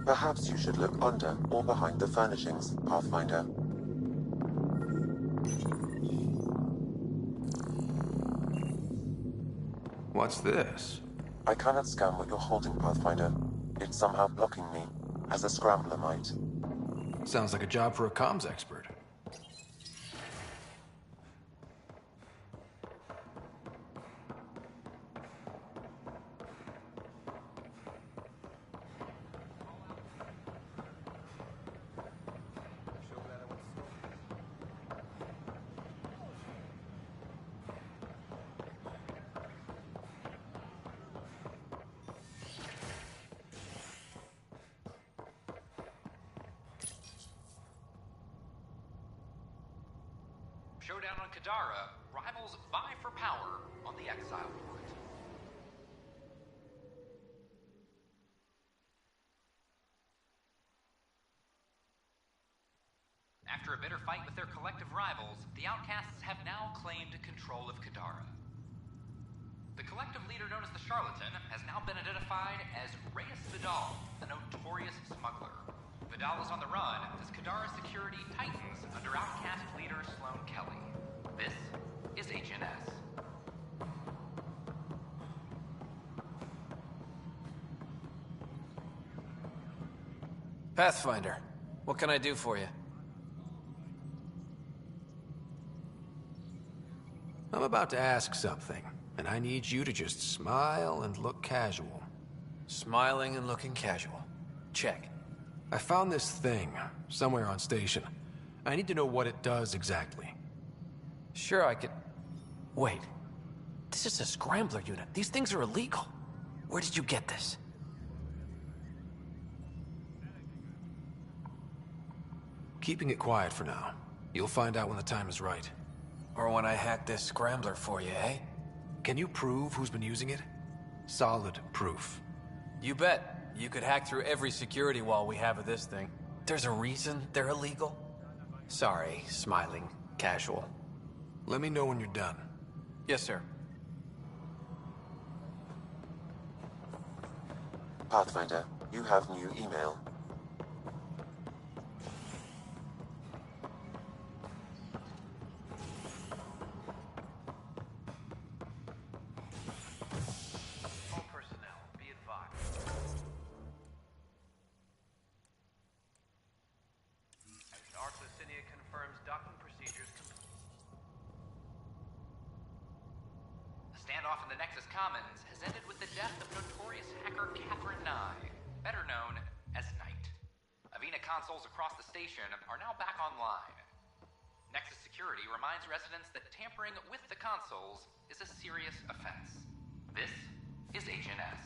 Perhaps you should look under or behind the furnishings, Pathfinder. What's this? I cannot scan what you're holding, Pathfinder. It's somehow blocking me, as a scrambler might. Sounds like a job for a comms expert. Showdown on Kadara. Rivals vie for power on the Exile Port. After a bitter fight with their collective rivals, the Outcasts have now claimed control of Kadara. The collective leader known as the Charlatan has now been identified as Reyes Vidal, the notorious smuggler. Vidal is on the run as Kadara's security tightens under Outcast leader Sloan Kelly. This is HNS. Pathfinder, what can I do for you? I'm about to ask something, and I need you to just smile and look casual. Smiling and looking casual. Check. I found this thing somewhere on station. I need to know what it does exactly. Sure, I could... Wait. This is a scrambler unit. These things are illegal. Where did you get this? Keeping it quiet for now. You'll find out when the time is right. Or when I hack this scrambler for you, eh? Can you prove who's been using it? Solid proof. You bet. You could hack through every security wall we have of this thing. There's a reason they're illegal? Sorry, smiling, casual. Let me know when you're done. Yes, sir. Pathfinder, you have new email. All personnel, be advised. As Arclusinia confirms docking procedures complete. The standoff in the Nexus Commons has ended with the death of notorious hacker Catherine Nye, better known as Knight. Avena consoles across the station are now back online. Nexus Security reminds residents that tampering with the consoles is a serious offense. This is HNS.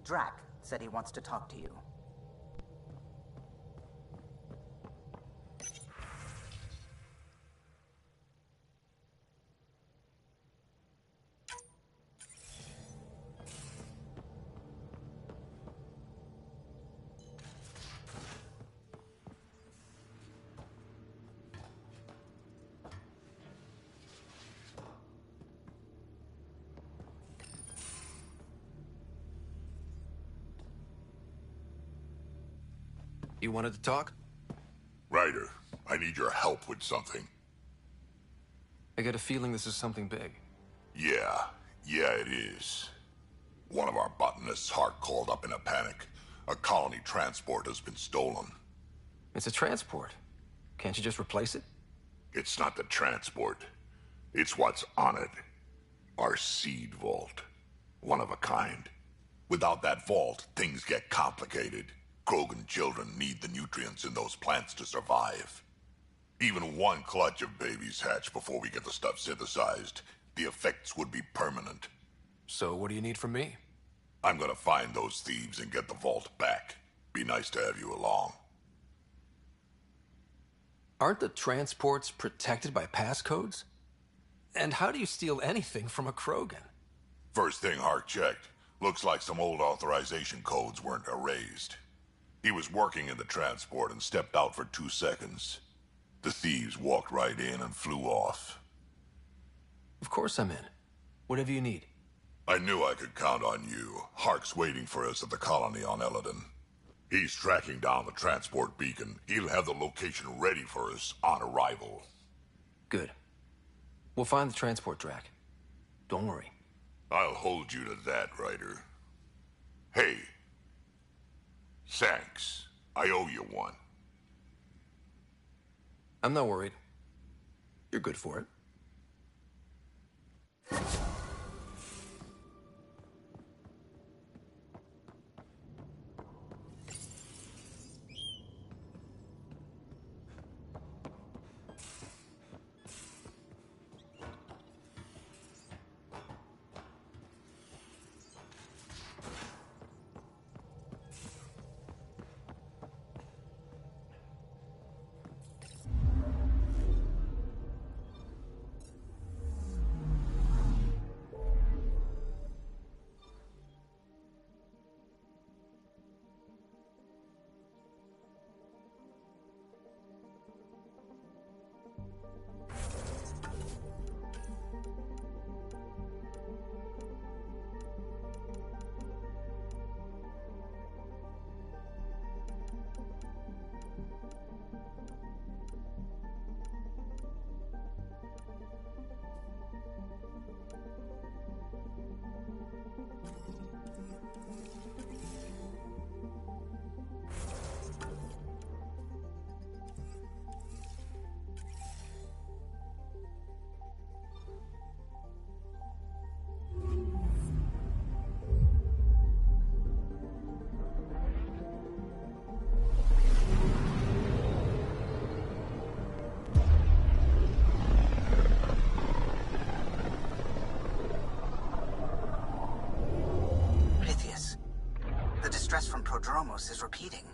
Drac said he wants to talk to you. You wanted to talk? Ryder, I need your help with something. I get a feeling this is something big. Yeah, it is. One of our botanists' heart called up in a panic. A colony transport has been stolen. It's a transport. Can't you just replace it? It's not the transport. It's what's on it. Our seed vault. One of a kind. Without that vault, things get complicated. Krogan children need the nutrients in those plants to survive. Even one clutch of babies hatch before we get the stuff synthesized. The effects would be permanent. So what do you need from me? I'm gonna find those thieves and get the vault back. Be nice to have you along. Aren't the transports protected by passcodes? And how do you steal anything from a Krogan? First thing Hart checked. Looks like some old authorization codes weren't erased. He was working in the transport and stepped out for 2 seconds. The thieves walked right in and flew off. Of course I'm in. Whatever you need. I knew I could count on you. Hark's waiting for us at the colony on Eladon. He's tracking down the transport beacon. He'll have the location ready for us on arrival. Good. We'll find the transport track. Don't worry. I'll hold you to that, Ryder. Hey. Thanks. I owe you one. I'm not worried. You're good for it. From Prodromos is repeating.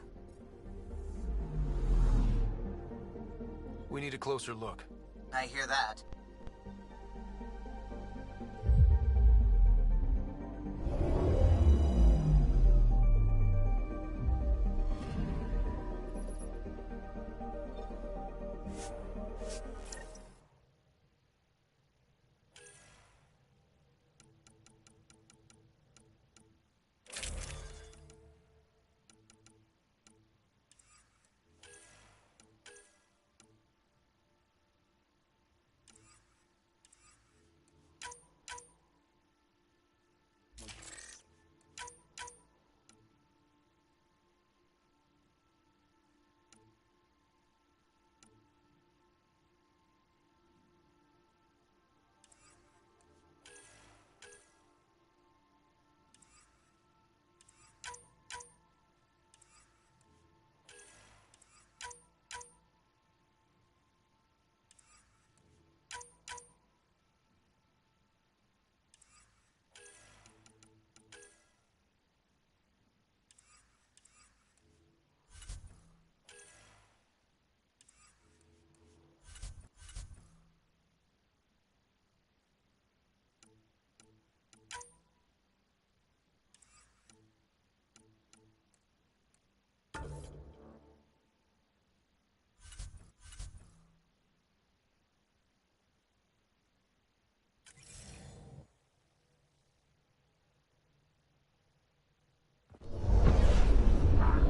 We need a closer look. I hear that.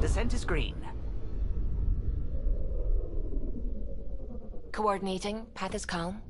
Descent is green. Coordinating. Path is calm.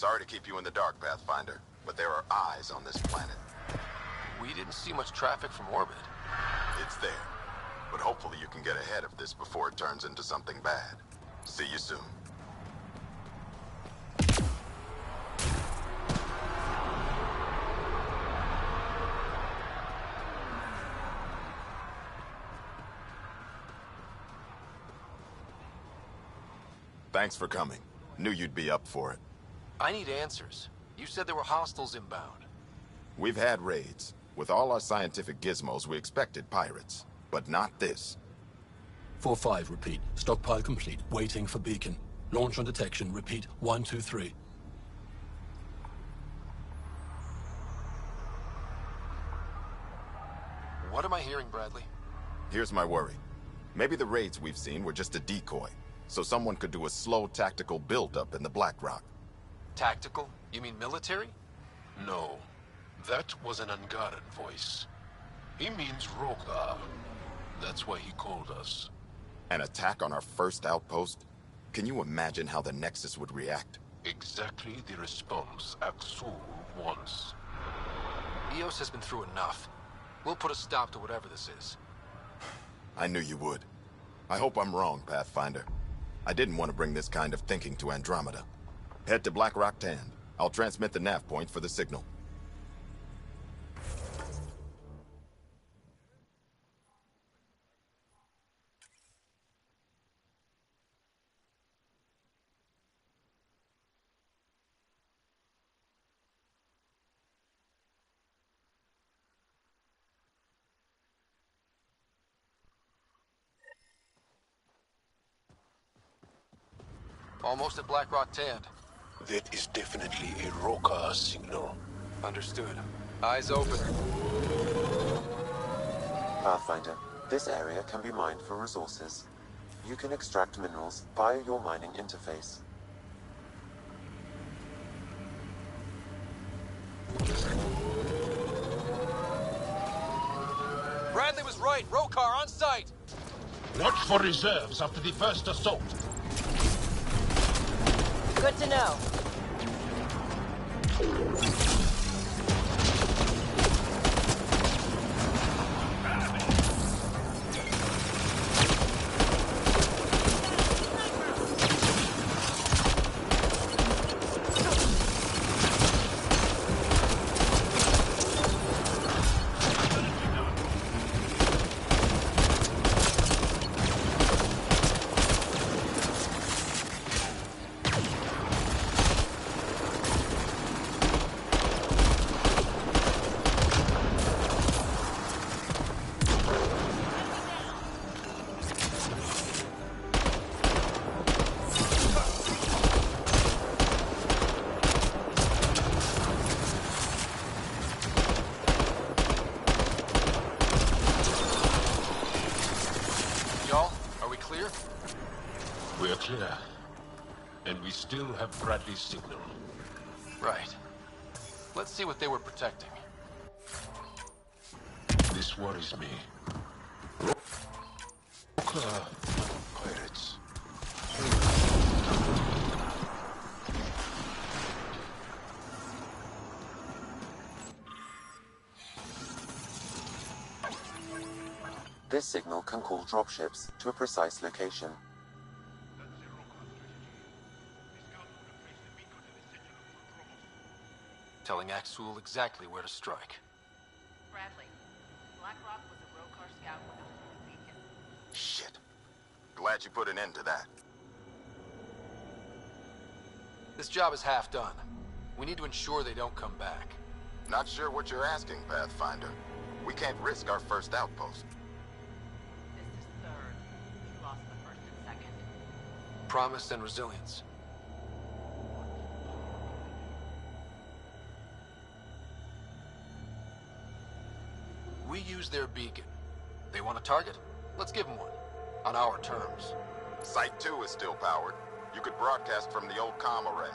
Sorry to keep you in the dark, Pathfinder, but there are eyes on this planet. We didn't see much traffic from orbit. It's there. But hopefully you can get ahead of this before it turns into something bad. See you soon. Thanks for coming. Knew you'd be up for it. I need answers. You said there were hostiles inbound. We've had raids. With all our scientific gizmos, we expected pirates. But not this. 4-5, repeat. Stockpile complete. Waiting for beacon. Launch on detection. Repeat. 1, 2, 3. What am I hearing, Bradley? Here's my worry. Maybe the raids we've seen were just a decoy, so someone could do a slow tactical build-up in the Black Rock. Tactical? You mean military? No. That was an Angaran voice. He means Rogar. That's why he called us. An attack on our first outpost? Can you imagine how the Nexus would react? Exactly the response Aksul wants. EOS has been through enough. We'll put a stop to whatever this is. I knew you would. I hope I'm wrong, Pathfinder. I didn't want to bring this kind of thinking to Andromeda. Head to Black Rock Tand. I'll transmit the nav point for the signal. Almost at Black Rock Tand. That is definitely a Rogar signal. Understood. Eyes open. Pathfinder, this area can be mined for resources. You can extract minerals via your mining interface. Bradley was right. Rogar on site. Watch for reserves after the first assault. Good to know. We're clear. And we still have Bradley's signal. Right. Let's see what they were protecting. This worries me. Pirates. This signal can call dropships to a precise location. Telling Aksul exactly where to strike. Bradley, Black Rock was a Rogar scout with a home beacon. Shit. Glad you put an end to that. This job is half done. We need to ensure they don't come back. Not sure what you're asking, Pathfinder. We can't risk our first outpost. This is third. We lost the first and second. Promise and resilience. We use their beacon. They want a target? Let's give them one. On our terms. Site 2 is still powered. You could broadcast from the old comm array.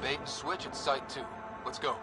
Bait and switch at Site 2. Let's go.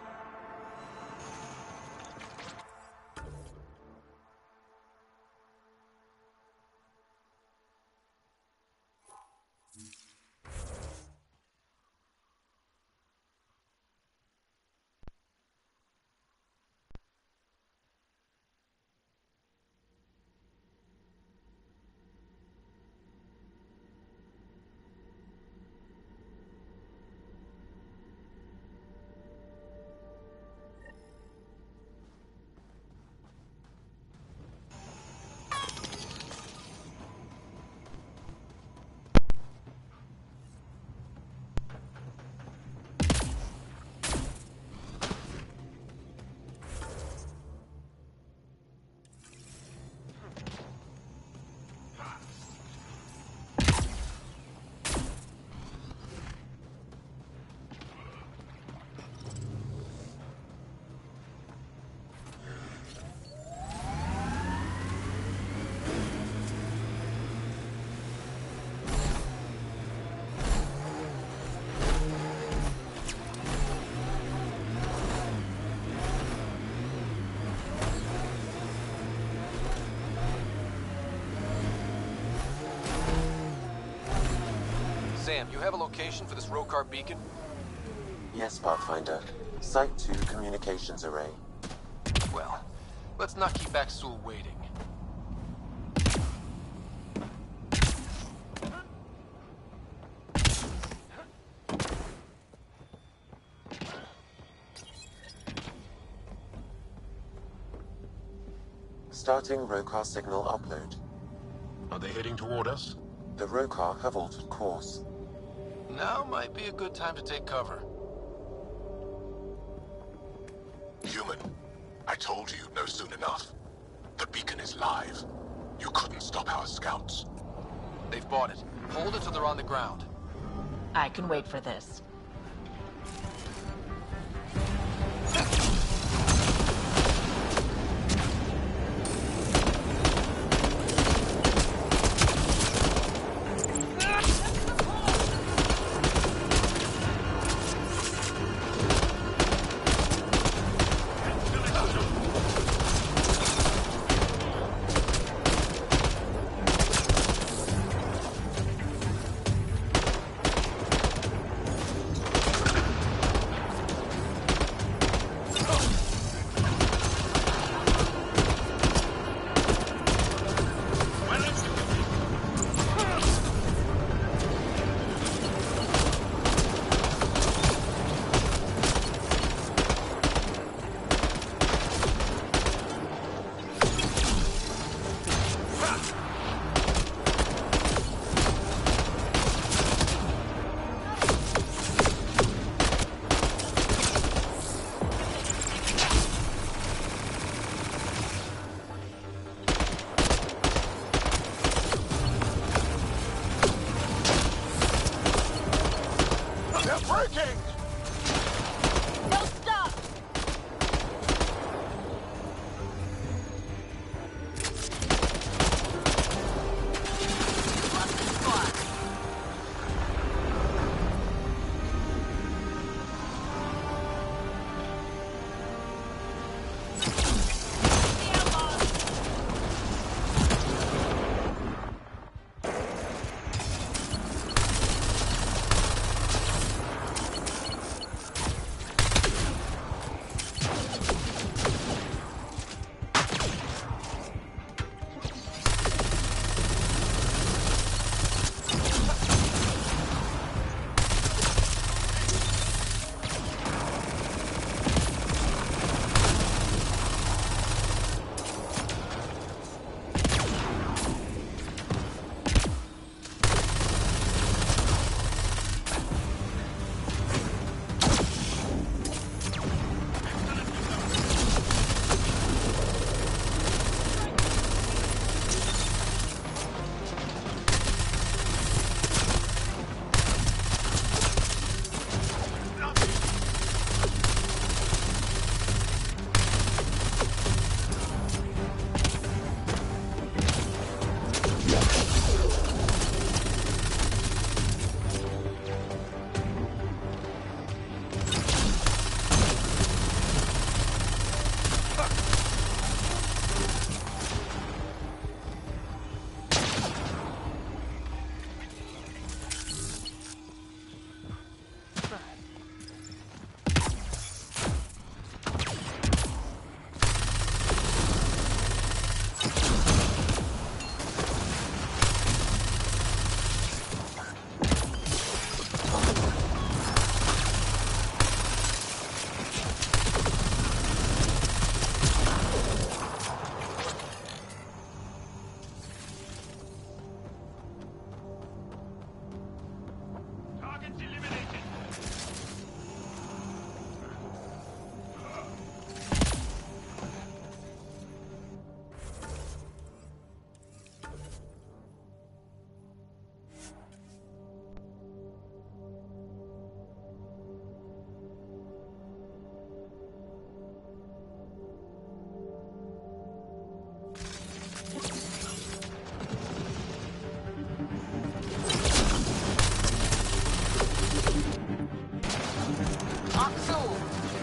Sam, you have a location for this Rokar beacon? Yes, Pathfinder. Site 2 communications array. Well, let's not keep Axul waiting. Starting Rokar signal upload. Are they heading toward us? The Rokar have altered course. Now might be a good time to take cover. Human, I told you you'd know soon enough. The beacon is live. You couldn't stop our scouts. They've bought it. Hold it till they're on the ground. I can wait for this.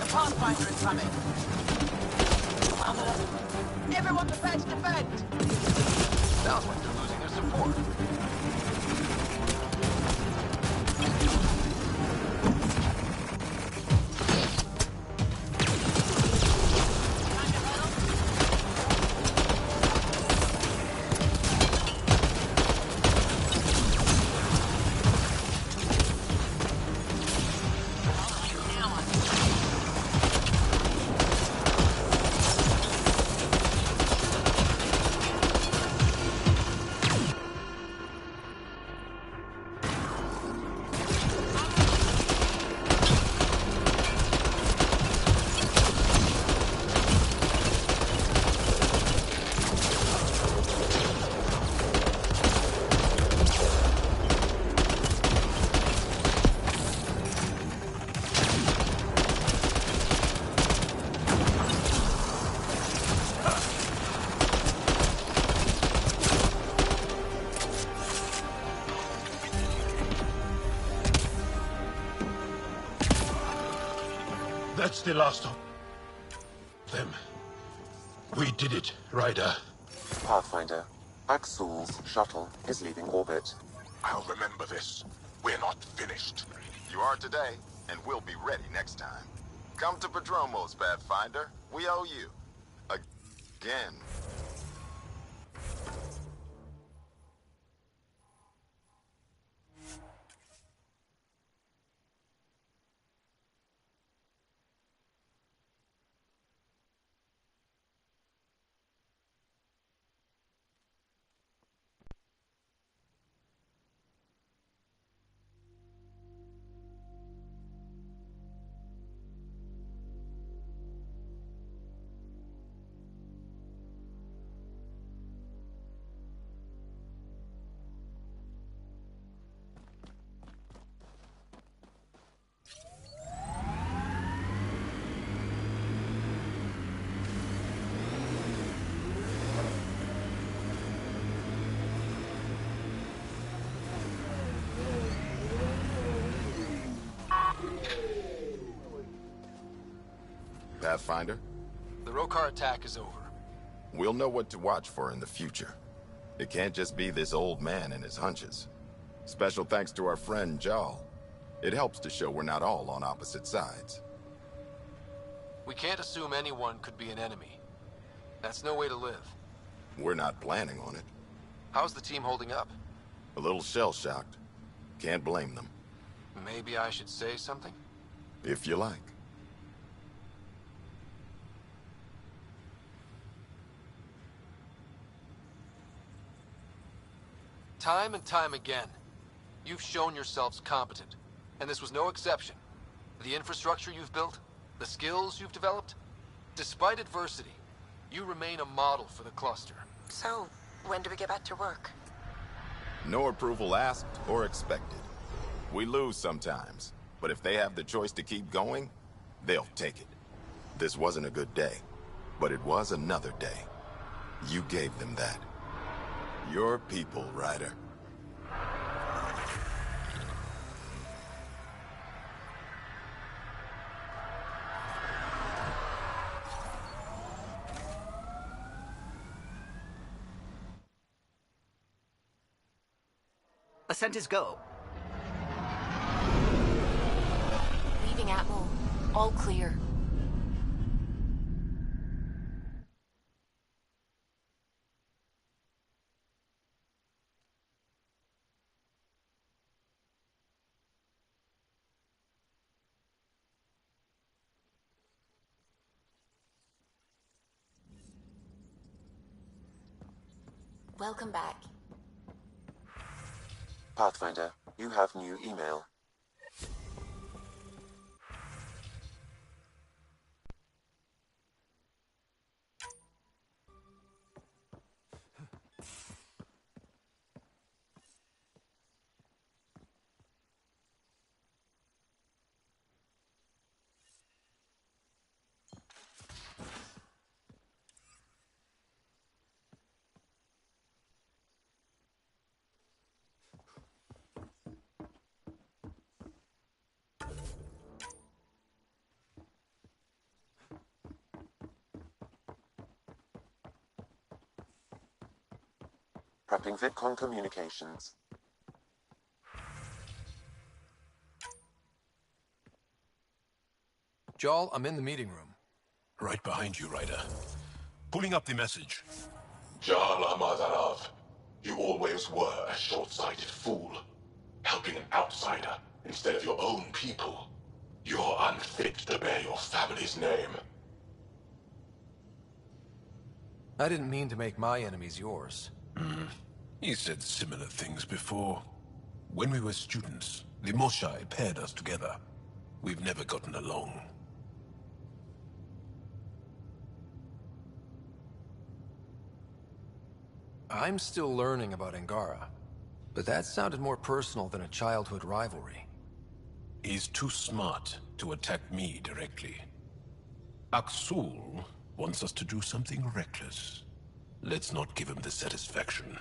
Pathfinder incoming. Everyone defend! Sounds like they're losing their support. That's the last of them. We did it, Ryder. Pathfinder, Axul's shuttle is leaving orbit. I'll remember this. We're not finished. You are today, and we'll be ready next time. Come to Padromos, Pathfinder. We owe you. Again. Pathfinder? The Rokar attack is over. We'll know what to watch for in the future. It can't just be this old man and his hunches. Special thanks to our friend Jal. It helps to show we're not all on opposite sides. We can't assume anyone could be an enemy. That's no way to live. We're not planning on it. How's the team holding up? A little shell-shocked. Can't blame them. Maybe I should say something? If you like. Time and time again, you've shown yourselves competent, and this was no exception. The infrastructure you've built, the skills you've developed, despite adversity, you remain a model for the cluster. So, when do we get back to work? No approval asked or expected. We lose sometimes, but if they have the choice to keep going, they'll take it. This wasn't a good day, but it was another day. You gave them that. Your people, Ryder. Ascent is go. Leaving Atmo. All clear. Welcome back. Pathfinder, you have new email. Prepping VidCon communications. Jal, I'm in the meeting room. Right behind you, Ryder. Pulling up the message. Jala Mazarov, you always were a short-sighted fool. Helping an outsider instead of your own people. You're unfit to bear your family's name. I didn't mean to make my enemies yours. He said similar things before. When we were students, the Moshai paired us together. We've never gotten along. I'm still learning about Angara, but that sounded more personal than a childhood rivalry. He's too smart to attack me directly. Aksul wants us to do something reckless. Let's not give him the satisfaction.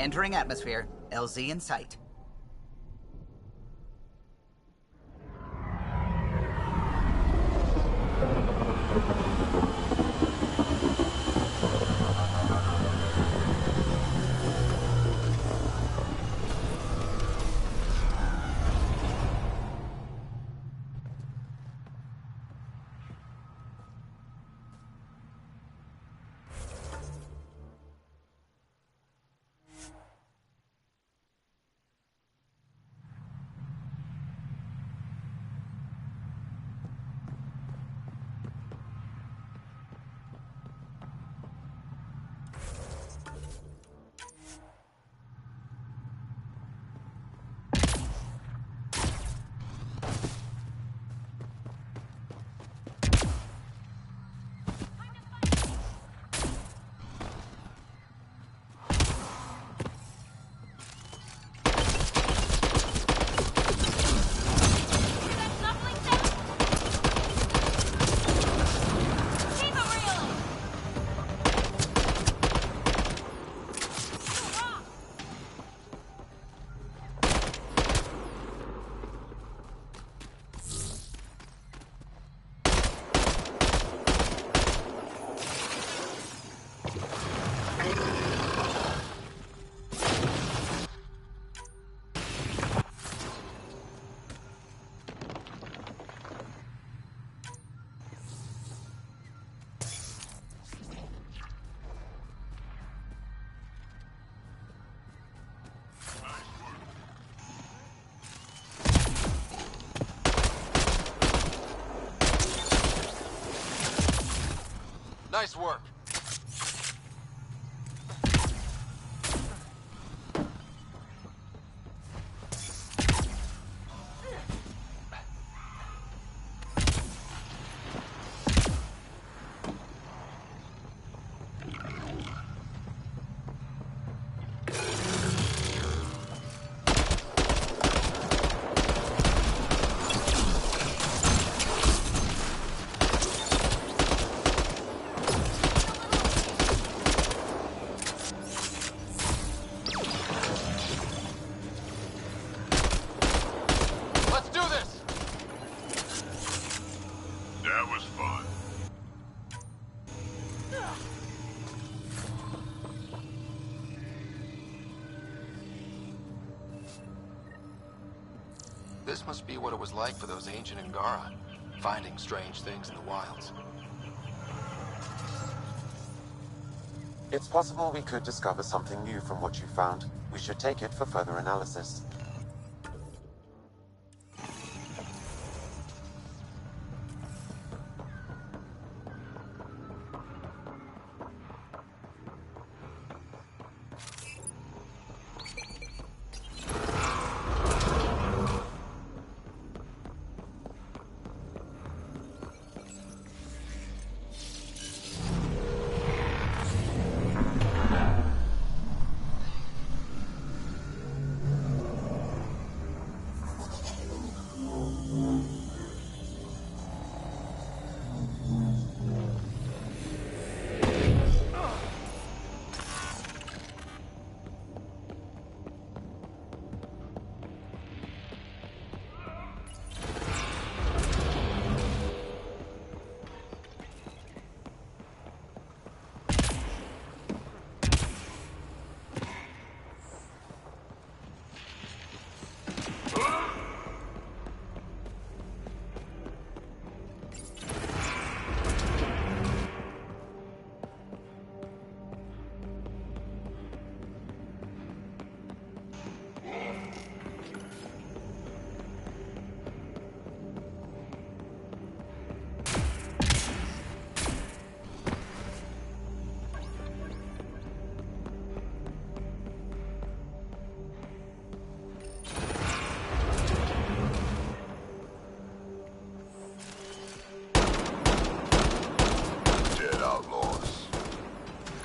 Entering atmosphere. LZ in sight. Nice work. This must be what it was like for those ancient Angara, finding strange things in the wilds. It's possible we could discover something new from what you found. We should take it for further analysis.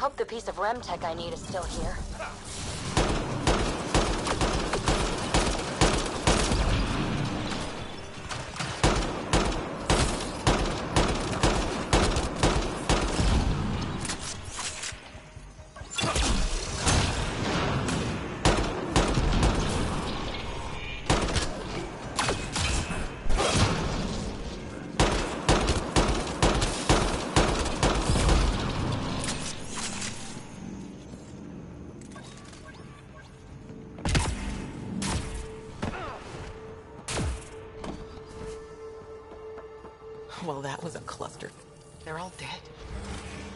Hope the piece of REM tech I need is still here. Well, that was a cluster. They're all dead.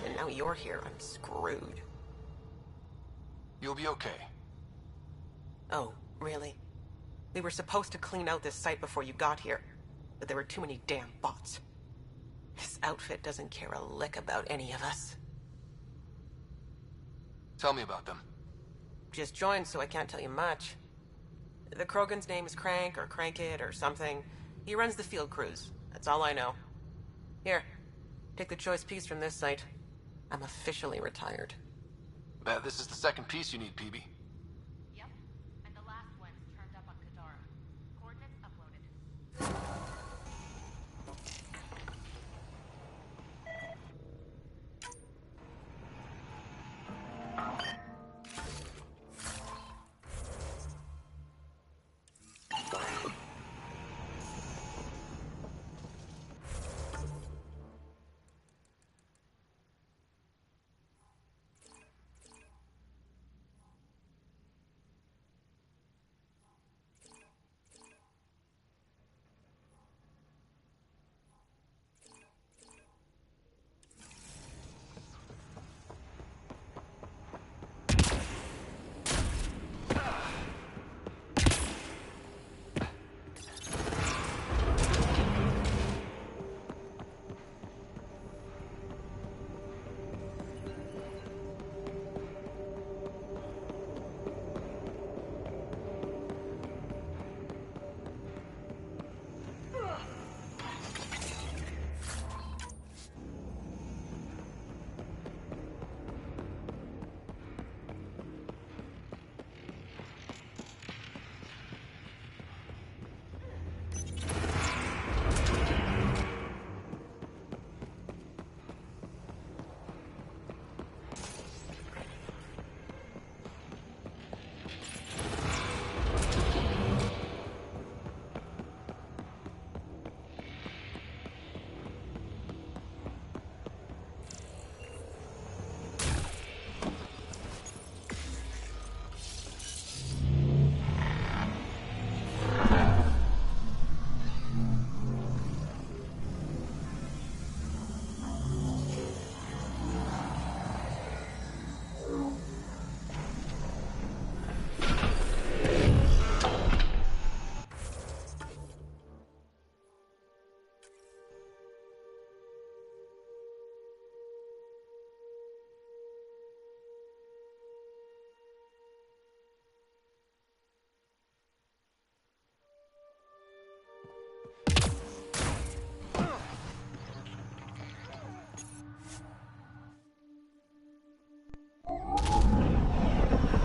And now you're here. I'm screwed. You'll be okay. Oh, really? We were supposed to clean out this site before you got here, but there were too many damn bots. This outfit doesn't care a lick about any of us. Tell me about them. Just joined, so I can't tell you much. The Krogan's name is Crank, or Crankit, or something. He runs the field crews. That's all I know. Here, take the choice piece from this site. I'm officially retired. Bet this is the second piece you need, PB. Yep, and the last one's turned up on Kadara. Coordinates uploaded.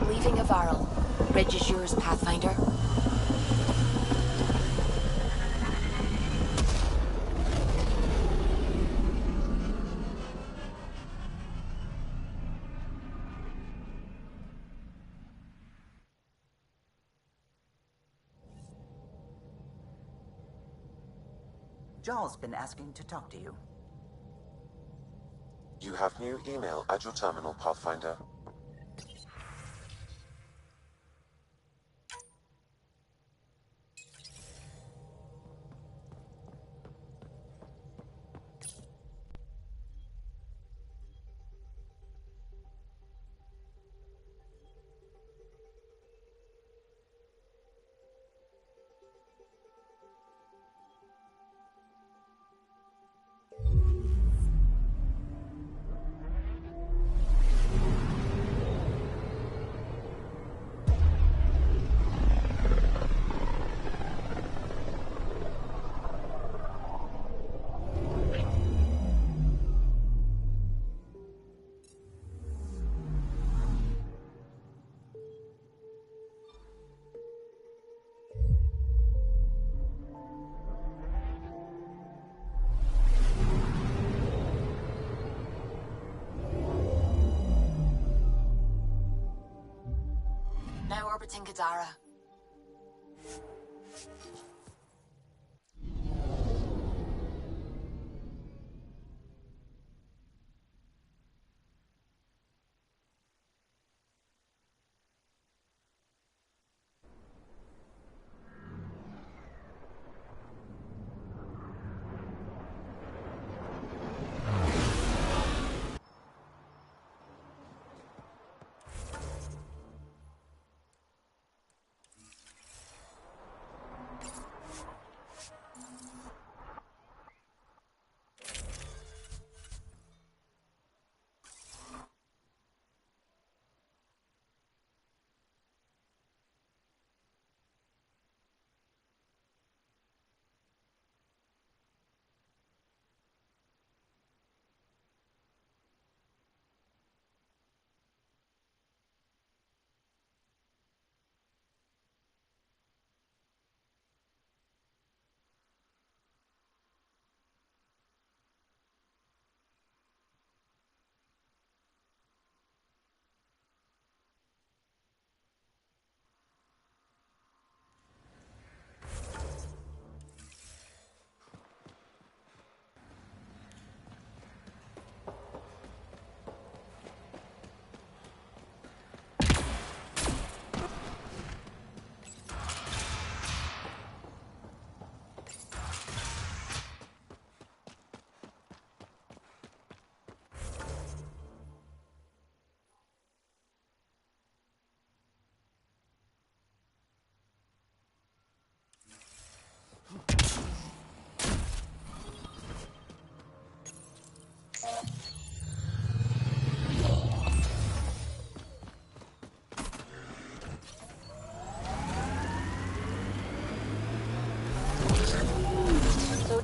Leaving Avaril. Bridge is yours, Pathfinder. Jarl's been asking to talk to you. You have new email at your terminal, Pathfinder. Now orbiting Kadara.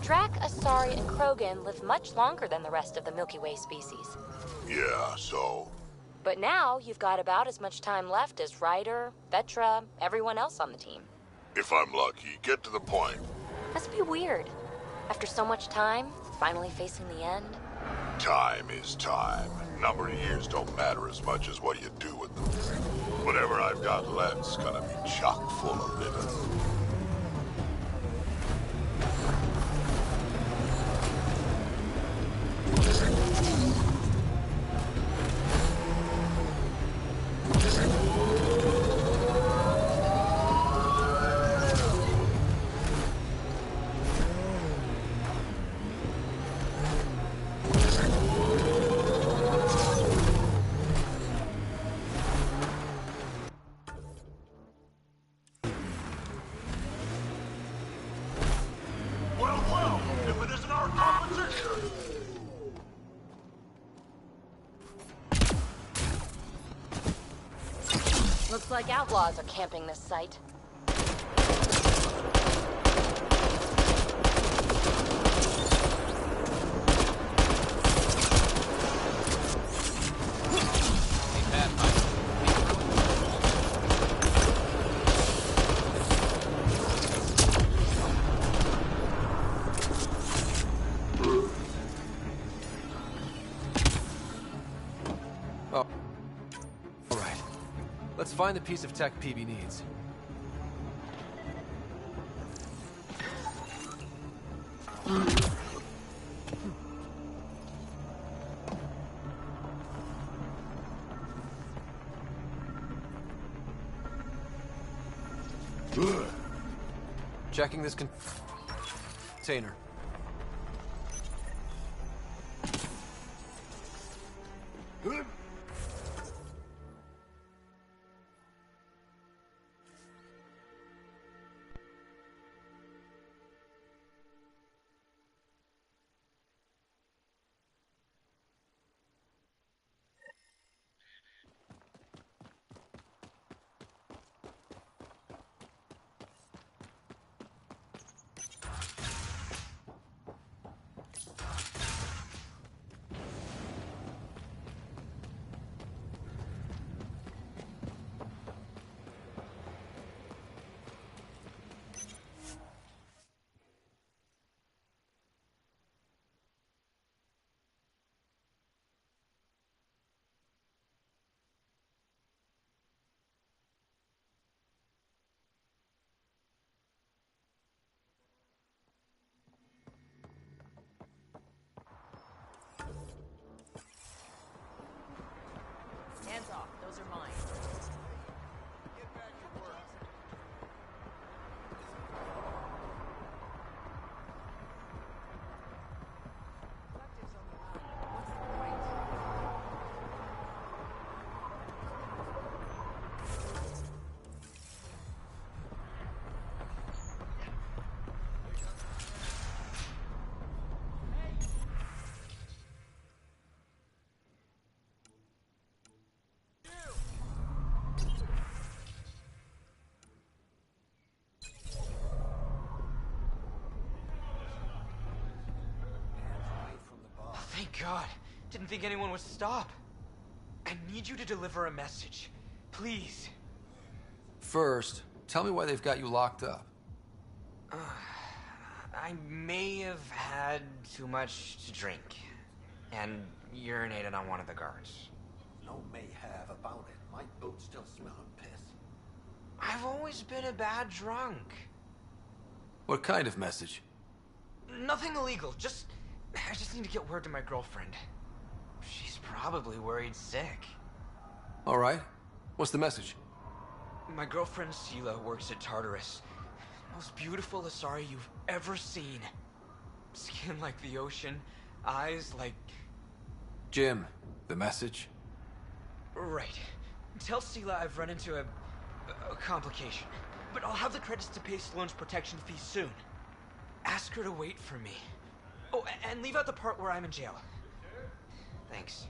Drac, Asari, and Krogan live much longer than the rest of the Milky Way species. Yeah, so? But now, you've got about as much time left as Ryder, Vetra, everyone else on the team. If I'm lucky, get to the point. Must be weird. After so much time, finally facing the end. Time is time. Number of years don't matter as much as what you do with them. Whatever I've got left's gonna be chock full of living. Looks like outlaws are camping this site. Oh. All right. Let's find the piece of tech PB needs. Checking this container. Hands off. Those are mine. Get back to work. Thank God. Didn't think anyone would stop. I need you to deliver a message. Please. First, tell me why they've got you locked up. I may have had too much to drink. And urinated on one of the guards. No may have about it. My boots still smell of piss. I've always been a bad drunk. What kind of message? Nothing illegal. I just need to get word to my girlfriend. She's probably worried sick. All right. What's the message? My girlfriend Sela works at Tartarus. Most beautiful Asari you've ever seen. Skin like the ocean, eyes like... Jim, the message? Right. Tell Sela I've run into a complication. But I'll have the credits to pay Sloane's protection fee soon. Ask her to wait for me. Oh, and leave out the part where I'm in jail. Thanks.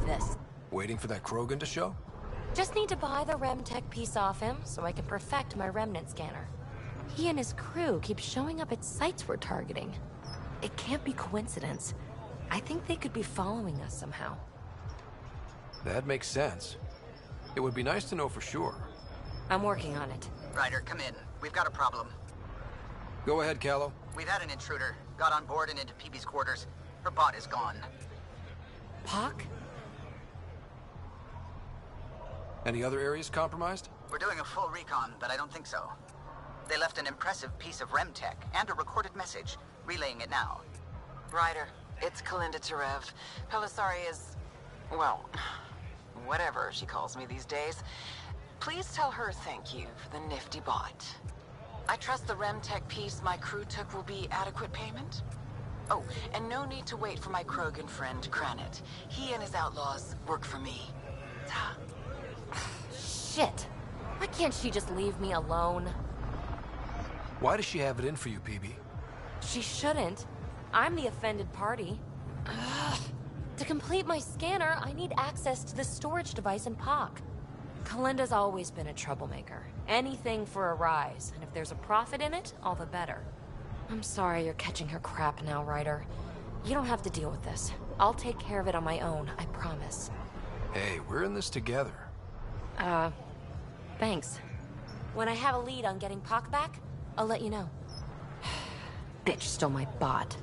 this. Waiting for that Krogan to show? Just need to buy the Remtech piece off him so I can perfect my remnant scanner. He and his crew keep showing up at sites we're targeting. It can't be coincidence. I think they could be following us somehow. That makes sense. It would be nice to know for sure. I'm working on it. Ryder, come in. We've got a problem. Go ahead, Callow. We've had an intruder. Got on board and into PB's quarters. Her bot is gone. Pock? Any other areas compromised? We're doing a full recon, but I don't think so. They left an impressive piece of Remtech and a recorded message. Relaying it now. Ryder, it's Kalinda Tarev. Pelisari is... well, whatever she calls me these days. Please tell her thank you for the nifty bot. I trust the Remtech piece my crew took will be adequate payment. Oh, and no need to wait for my Krogan friend, Kranit. He and his outlaws work for me. Ta. Shit. Why can't she just leave me alone? Why does she have it in for you, PB? She shouldn't. I'm the offended party. Ugh. To complete my scanner, I need access to the storage device in POC. Kalinda's always been a troublemaker. Anything for a rise, and if there's a profit in it, all the better. I'm sorry you're catching her crap now, Ryder. You don't have to deal with this. I'll take care of it on my own, I promise. Hey, we're in this together. Thanks. When I have a lead on getting POC back, I'll let you know. Bitch stole my bot.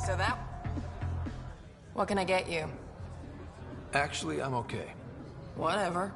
So that... What can I get you? Actually, I'm okay. Whatever.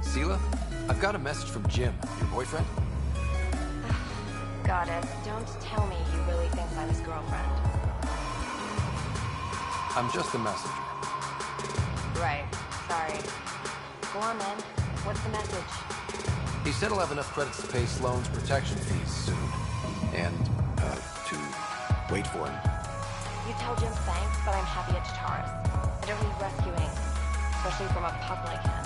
Seela, I've got a message from Jim, your boyfriend. Got it. Don't tell me he really thinks I'm his girlfriend. I'm just a messenger. Right. Sorry. Go on then. What's the message? He said he'll have enough credits to pay Sloane's protection fees soon. And, to wait for him. You tell Jim thanks, but I'm happy at Taurus. I don't need rescuing, especially from a pup like him.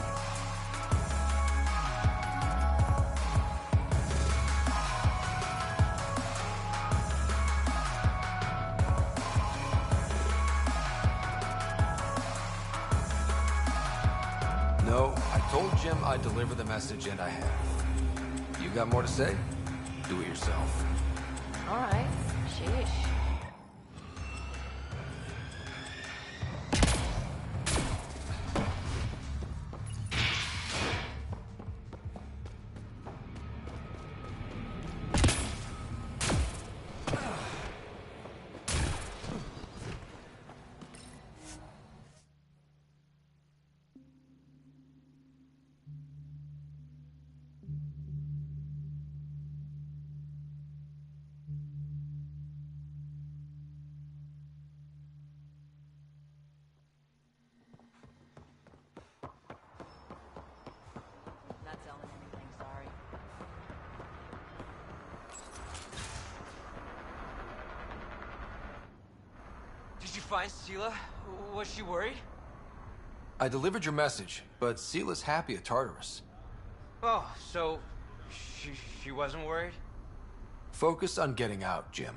No, I told Jim I'd deliver the message, and I have. You got more to say? Do it yourself. All right. Sheesh. Not selling anything, sorry. Did you find Sela? Was she worried? I delivered your message, but Sela's happy at Tartarus. Oh, so she wasn't worried? Focus on getting out, Jim.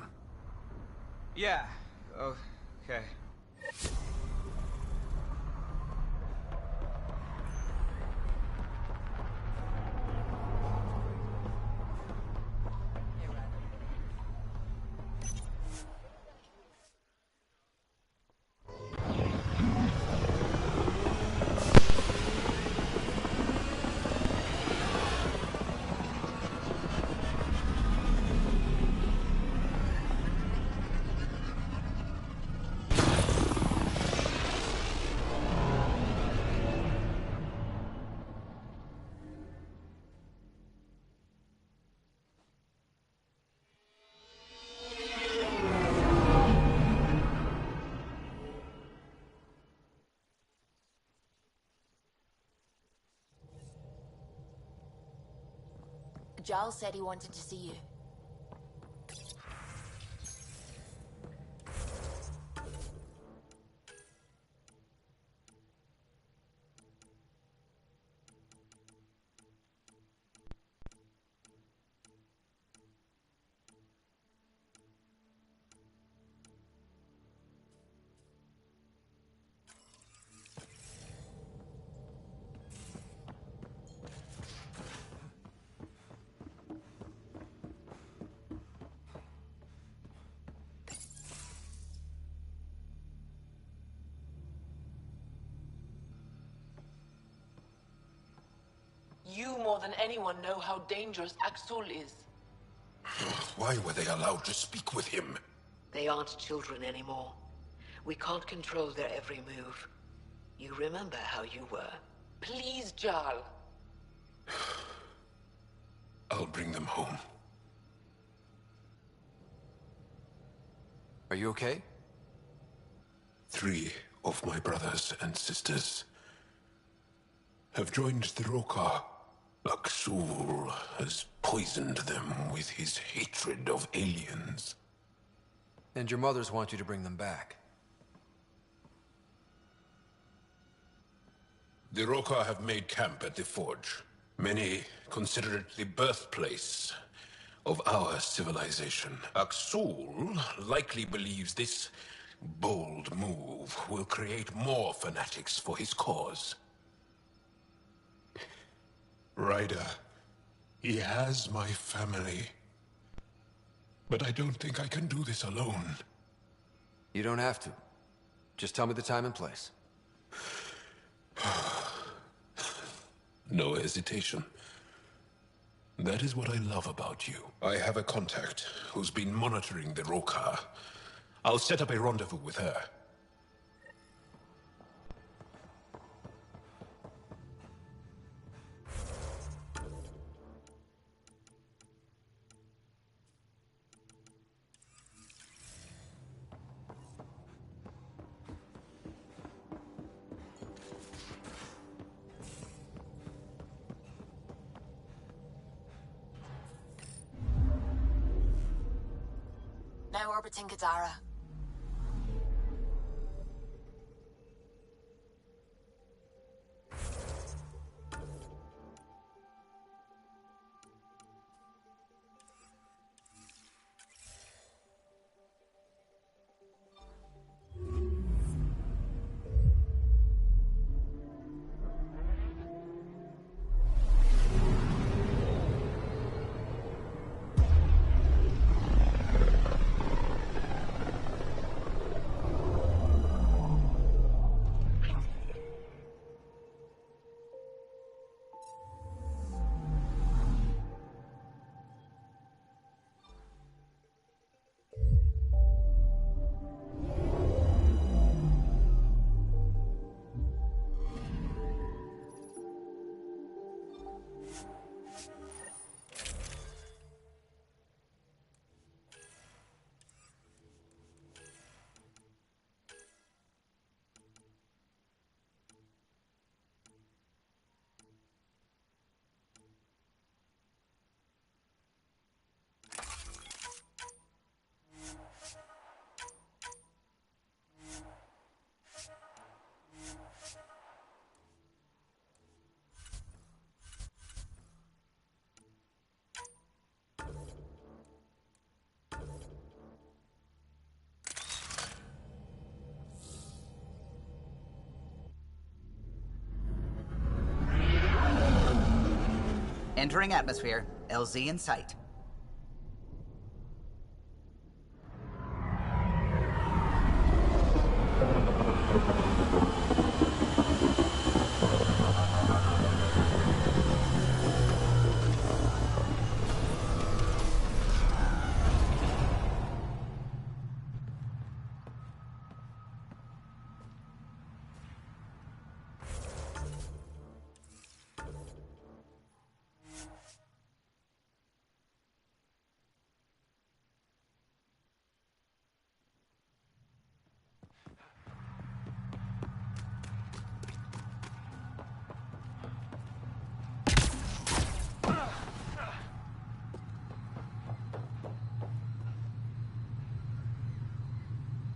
Yeah. Oh, okay. Giles said he wanted to see you. You more than anyone know how dangerous Axul is. Why were they allowed to speak with him? They aren't children anymore. We can't control their every move. You remember how you were. Please, Jarl. I'll bring them home. Are you okay? 3 of my brothers and sisters have joined the Rokar. Axul has poisoned them with his hatred of aliens. And your mothers want you to bring them back. The Rokar have made camp at the Forge. Many consider it the birthplace of our civilization. Axul likely believes this bold move will create more fanatics for his cause. Ryder, he has my family. But I don't think I can do this alone. You don't have to. Just tell me the time and place. No hesitation. That is what I love about you. I have a contact who's been monitoring the Rokar. I'll set up a rendezvous with her. Now orbiting Kadara. Entering atmosphere. LZ in sight.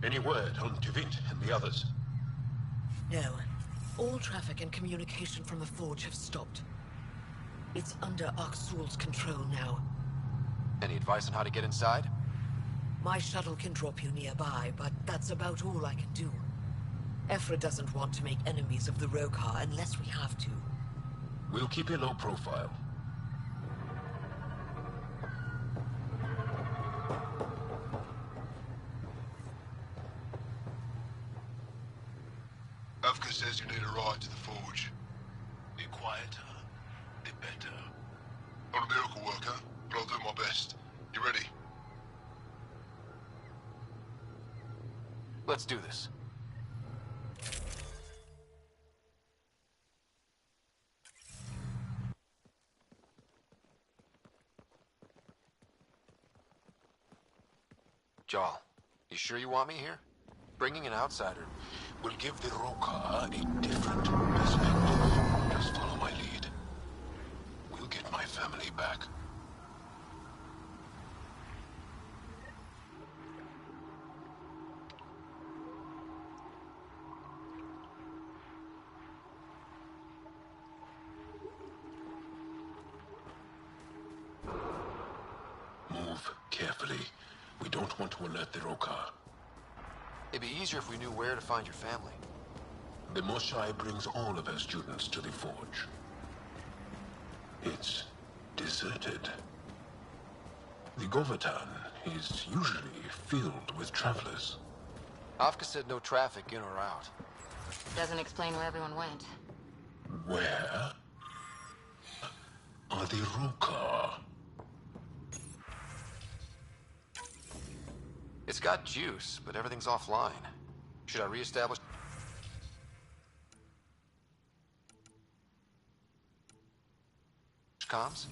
Any word on Tuvint and the others? No. All traffic and communication from the Forge have stopped. It's under Aksul's control now. Any advice on how to get inside? My shuttle can drop you nearby, but that's about all I can do. Ephra doesn't want to make enemies of the Rokar unless we have to. We'll keep a low profile. Avka says you need a ride to the Forge. Be quieter, be better. I'm a miracle worker, but I'll do my best. You ready? Let's do this. Jarl, you sure you want me here? Bringing an outsider will give the Rokar a different perspective. Just follow my lead. We'll get my family back. Move carefully. We don't want to alert the Rokar. It'd be easier if we knew where to find your family. The Moshai brings all of her students to the Forge. It's deserted. The Govatan is usually filled with travelers. Avka said no traffic in or out. Doesn't explain where everyone went. Where are the Rokar? It's got juice, but everything's offline. Should I reestablish? Comms?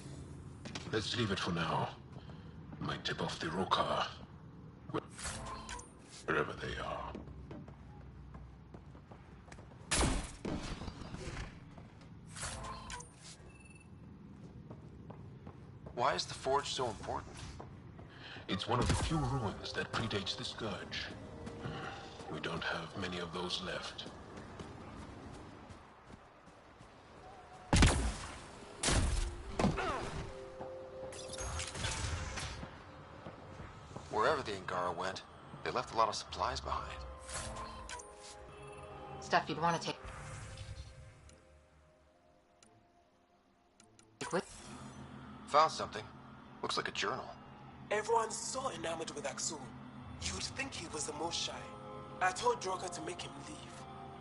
Let's leave it for now. Might tip off the Rokar. Wherever they are. Why is the Forge so important? It's one of the few ruins that predates the Scourge. We don't have many of those left. Wherever the Angara went, they left a lot of supplies behind. Stuff you'd want to take with. Found something. Looks like a journal. Everyone's so enamored with Aksul. You'd think he was the most shy. I told Droga to make him leave,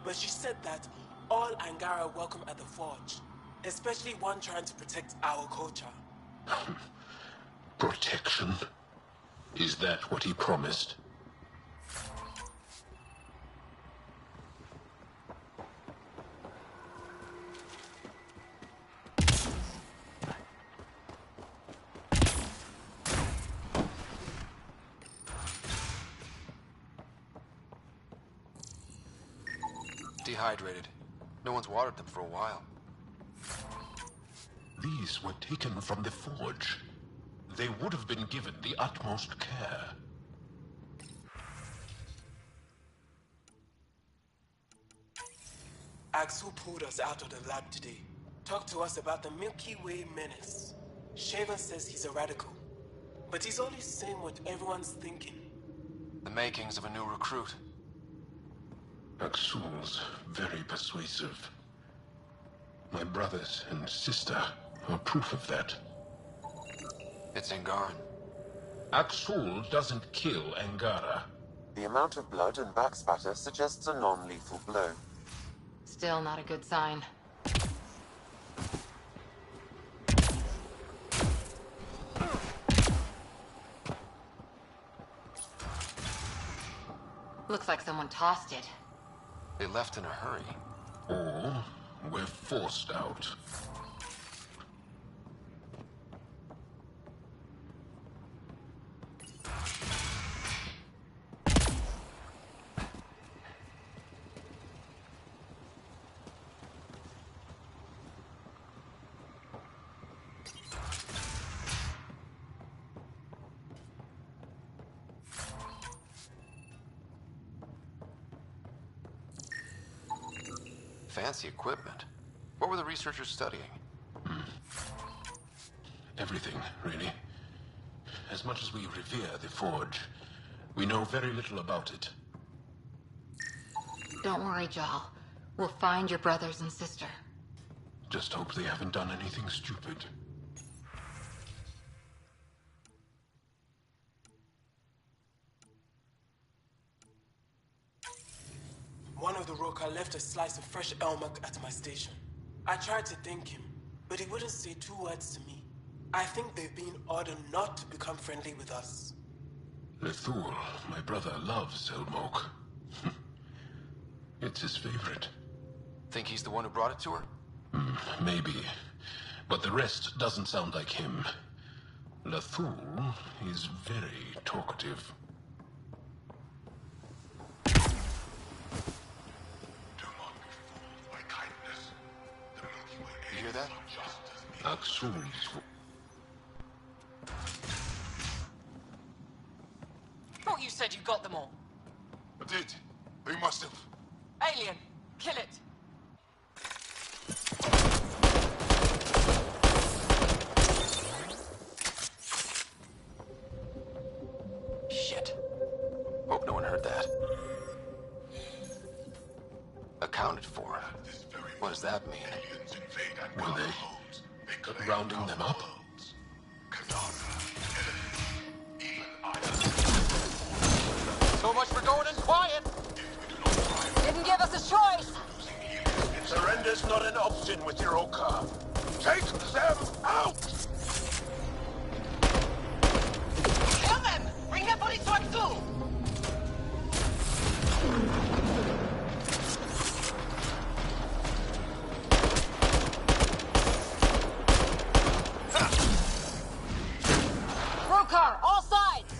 but she said that all Angara are welcome at the Forge, especially one trying to protect our culture. Protection? Is that what he promised? Dehydrated. No one's watered them for a while. These were taken from the Forge. They would have been given the utmost care. Aksul pulled us out of the lab today. Talked to us about the Milky Way menace. Shaven says he's a radical, but he's only saying what everyone's thinking. The makings of a new recruit. Aksul's very persuasive. My brothers and sister or proof of that. It's Angaran. Aksul doesn't kill Angara. The amount of blood and backspatter suggests a non-lethal blow. Still not a good sign. Looks like someone tossed it. They left in a hurry. Or we're forced out. Fancy equipment. What were the researchers studying? Everything, really. As much as we revere the Forge, we know very little about it. Don't worry, Jal. We'll find your brothers and sister. Just hope they haven't done anything stupid. One of the Roka left a slice of fresh elmuck at my station. I tried to thank him, but he wouldn't say 2 words to me. I think they've been ordered not to become friendly with us. Lethul, my brother, loves Elmok. It's his favorite. Think he's the one who brought it to her? Maybe. But the rest doesn't sound like him. Lethul is very talkative. You hear that? Aksul's... Thought you said you got them all. I did. They must have. Alien, kill it. Shit. Hope no one heard that. Accounted for. What does that mean? Were they rounding them up? So much for going in quiet. Didn't give us a choice. Surrender's not an option with your Oka. Take them out! Kill them! Bring their bodies to Aksul! Rokar, all sides!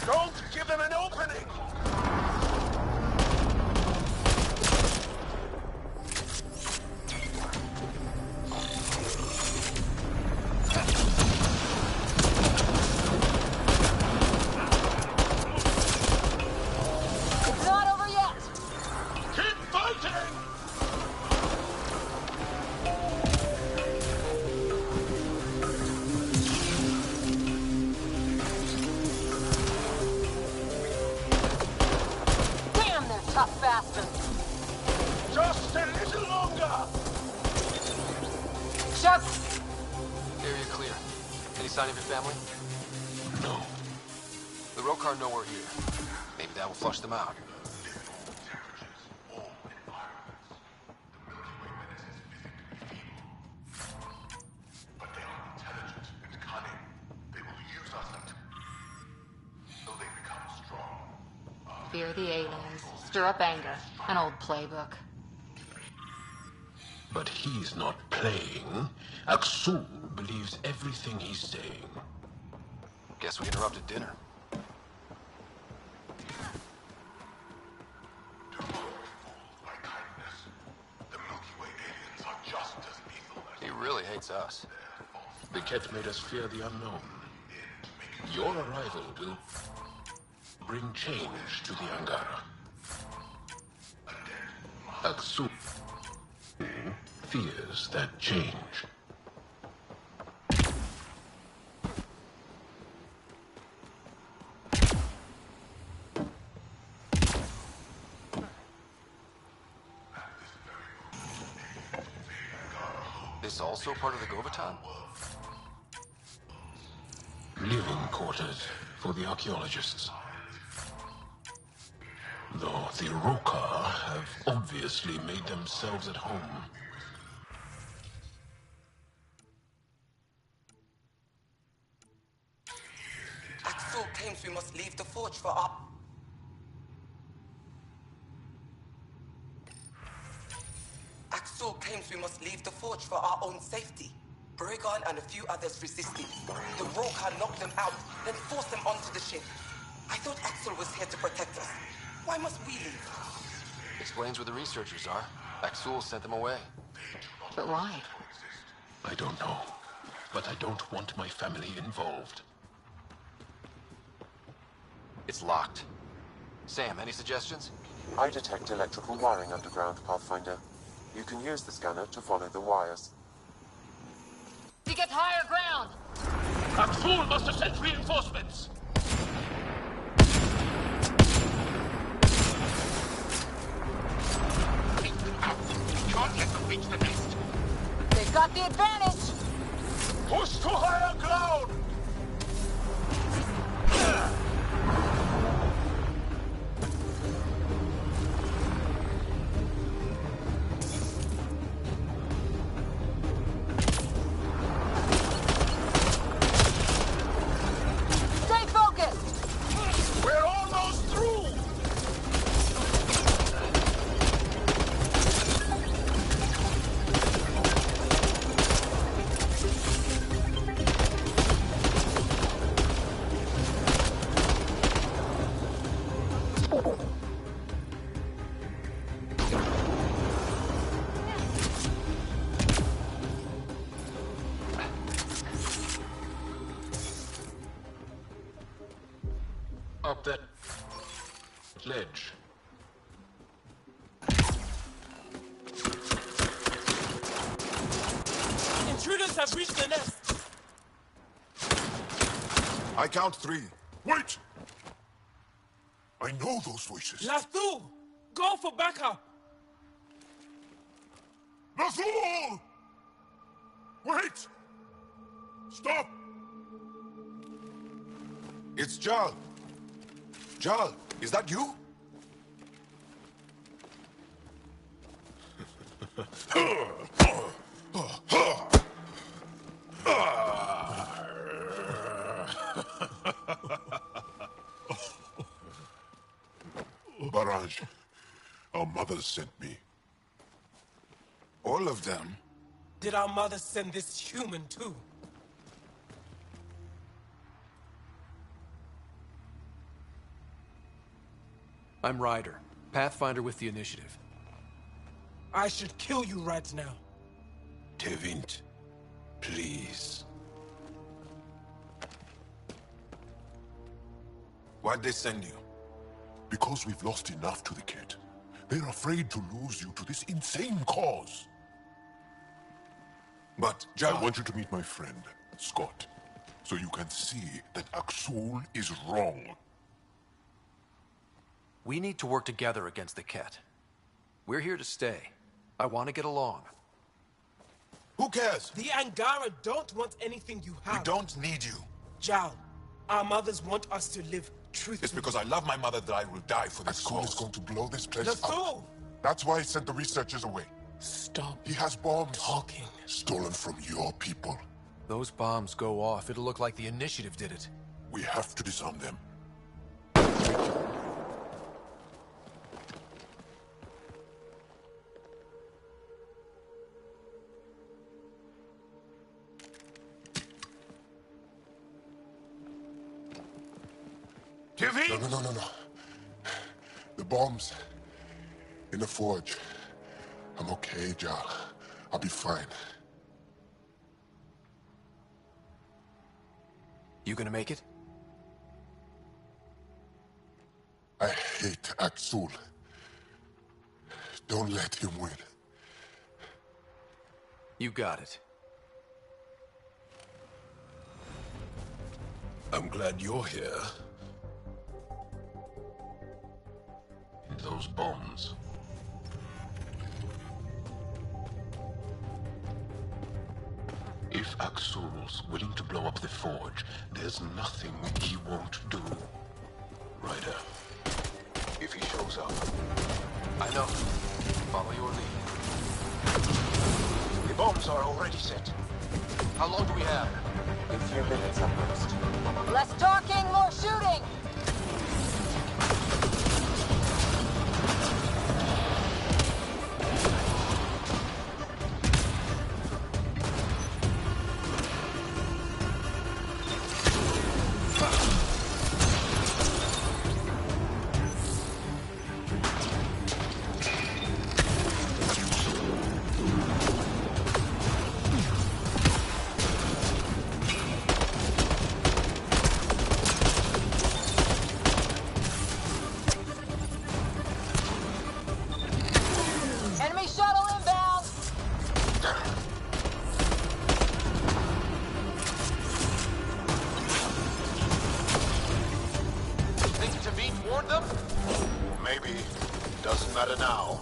Don't give them an opening! It's not over yet! Keep fighting! Damn, they're tough bastards! Just a little longer! Shep! Area clear. Any sign of your family? No. The Rokar know we're here. Maybe that will flush them out. Fear the aliens, stir up anger. An old playbook. But he's not playing. Aksul believes everything he's saying. Guess we interrupted dinner. He really hates us. Biket made us fear the unknown. Your arrival will bring change to the Angara. Aksul fears that change. This this also part of the Govatan? Living quarters for the archaeologists. Though the Roka have obviously made themselves at home. Axel claims we must leave the forge for our... Axel claims we must leave the forge for our own safety. Bregon and a few others resisted. The Roka knocked them out, then forced them onto the ship. I thought Axel was here to protect us. Why must we leave? Explains where the researchers are. Axul sent them away. But why? I don't know. But I don't want my family involved. It's locked. Sam, any suggestions? I detect electrical wiring underground, Pathfinder. You can use the scanner to follow the wires. To get higher ground! Axul must have sent reinforcements! Can't let them reach the nest. They've got the advantage! Push to higher ground! Stay focused! We're almost through! Up that ledge. Intruders have reached the nest. I count 3. Wait! I know those voices. Lathul, go for backup. Lathul! Wait! Stop! It's Jal. Jal, is that you? Barrage, our mothers sent me. All of them? Did our mother send this human too? I'm Ryder, Pathfinder with the Initiative. I should kill you right now. Tevint, please. Why'd they send you? Because we've lost enough to the kid. They're afraid to lose you to this insane cause. But, Jal, I want you to meet my friend, Scott, so you can see that Axul is wrong. We need to work together against the Ket. We're here to stay. I want to get along. Who cares? The Angara don't want anything you have. We don't need you. Jal, our mothers want us to live truthfully. It's because I love my mother that I will die for this cause. Axul is going to blow this place Lathul! up. That's why he sent the researchers away. Stop. He has bombs. Talking. Stolen from your people. Those bombs go off, it'll look like the Initiative did it. We have to disarm them. No. The bombs in the forge. I'm okay, Jal. I'll be fine. You gonna make it? I hate Axul. Don't let him win. You got it. I'm glad you're here. Those bombs. If Axul's willing to blow up the forge, there's nothing he won't do. Ryder, if he shows up... I know. Follow your lead. The bombs are already set. How long do we have? A few minutes at most. Less talking, more shooting! Enemy shuttle inbound! Think Tavit warned them? Maybe. Doesn't matter now.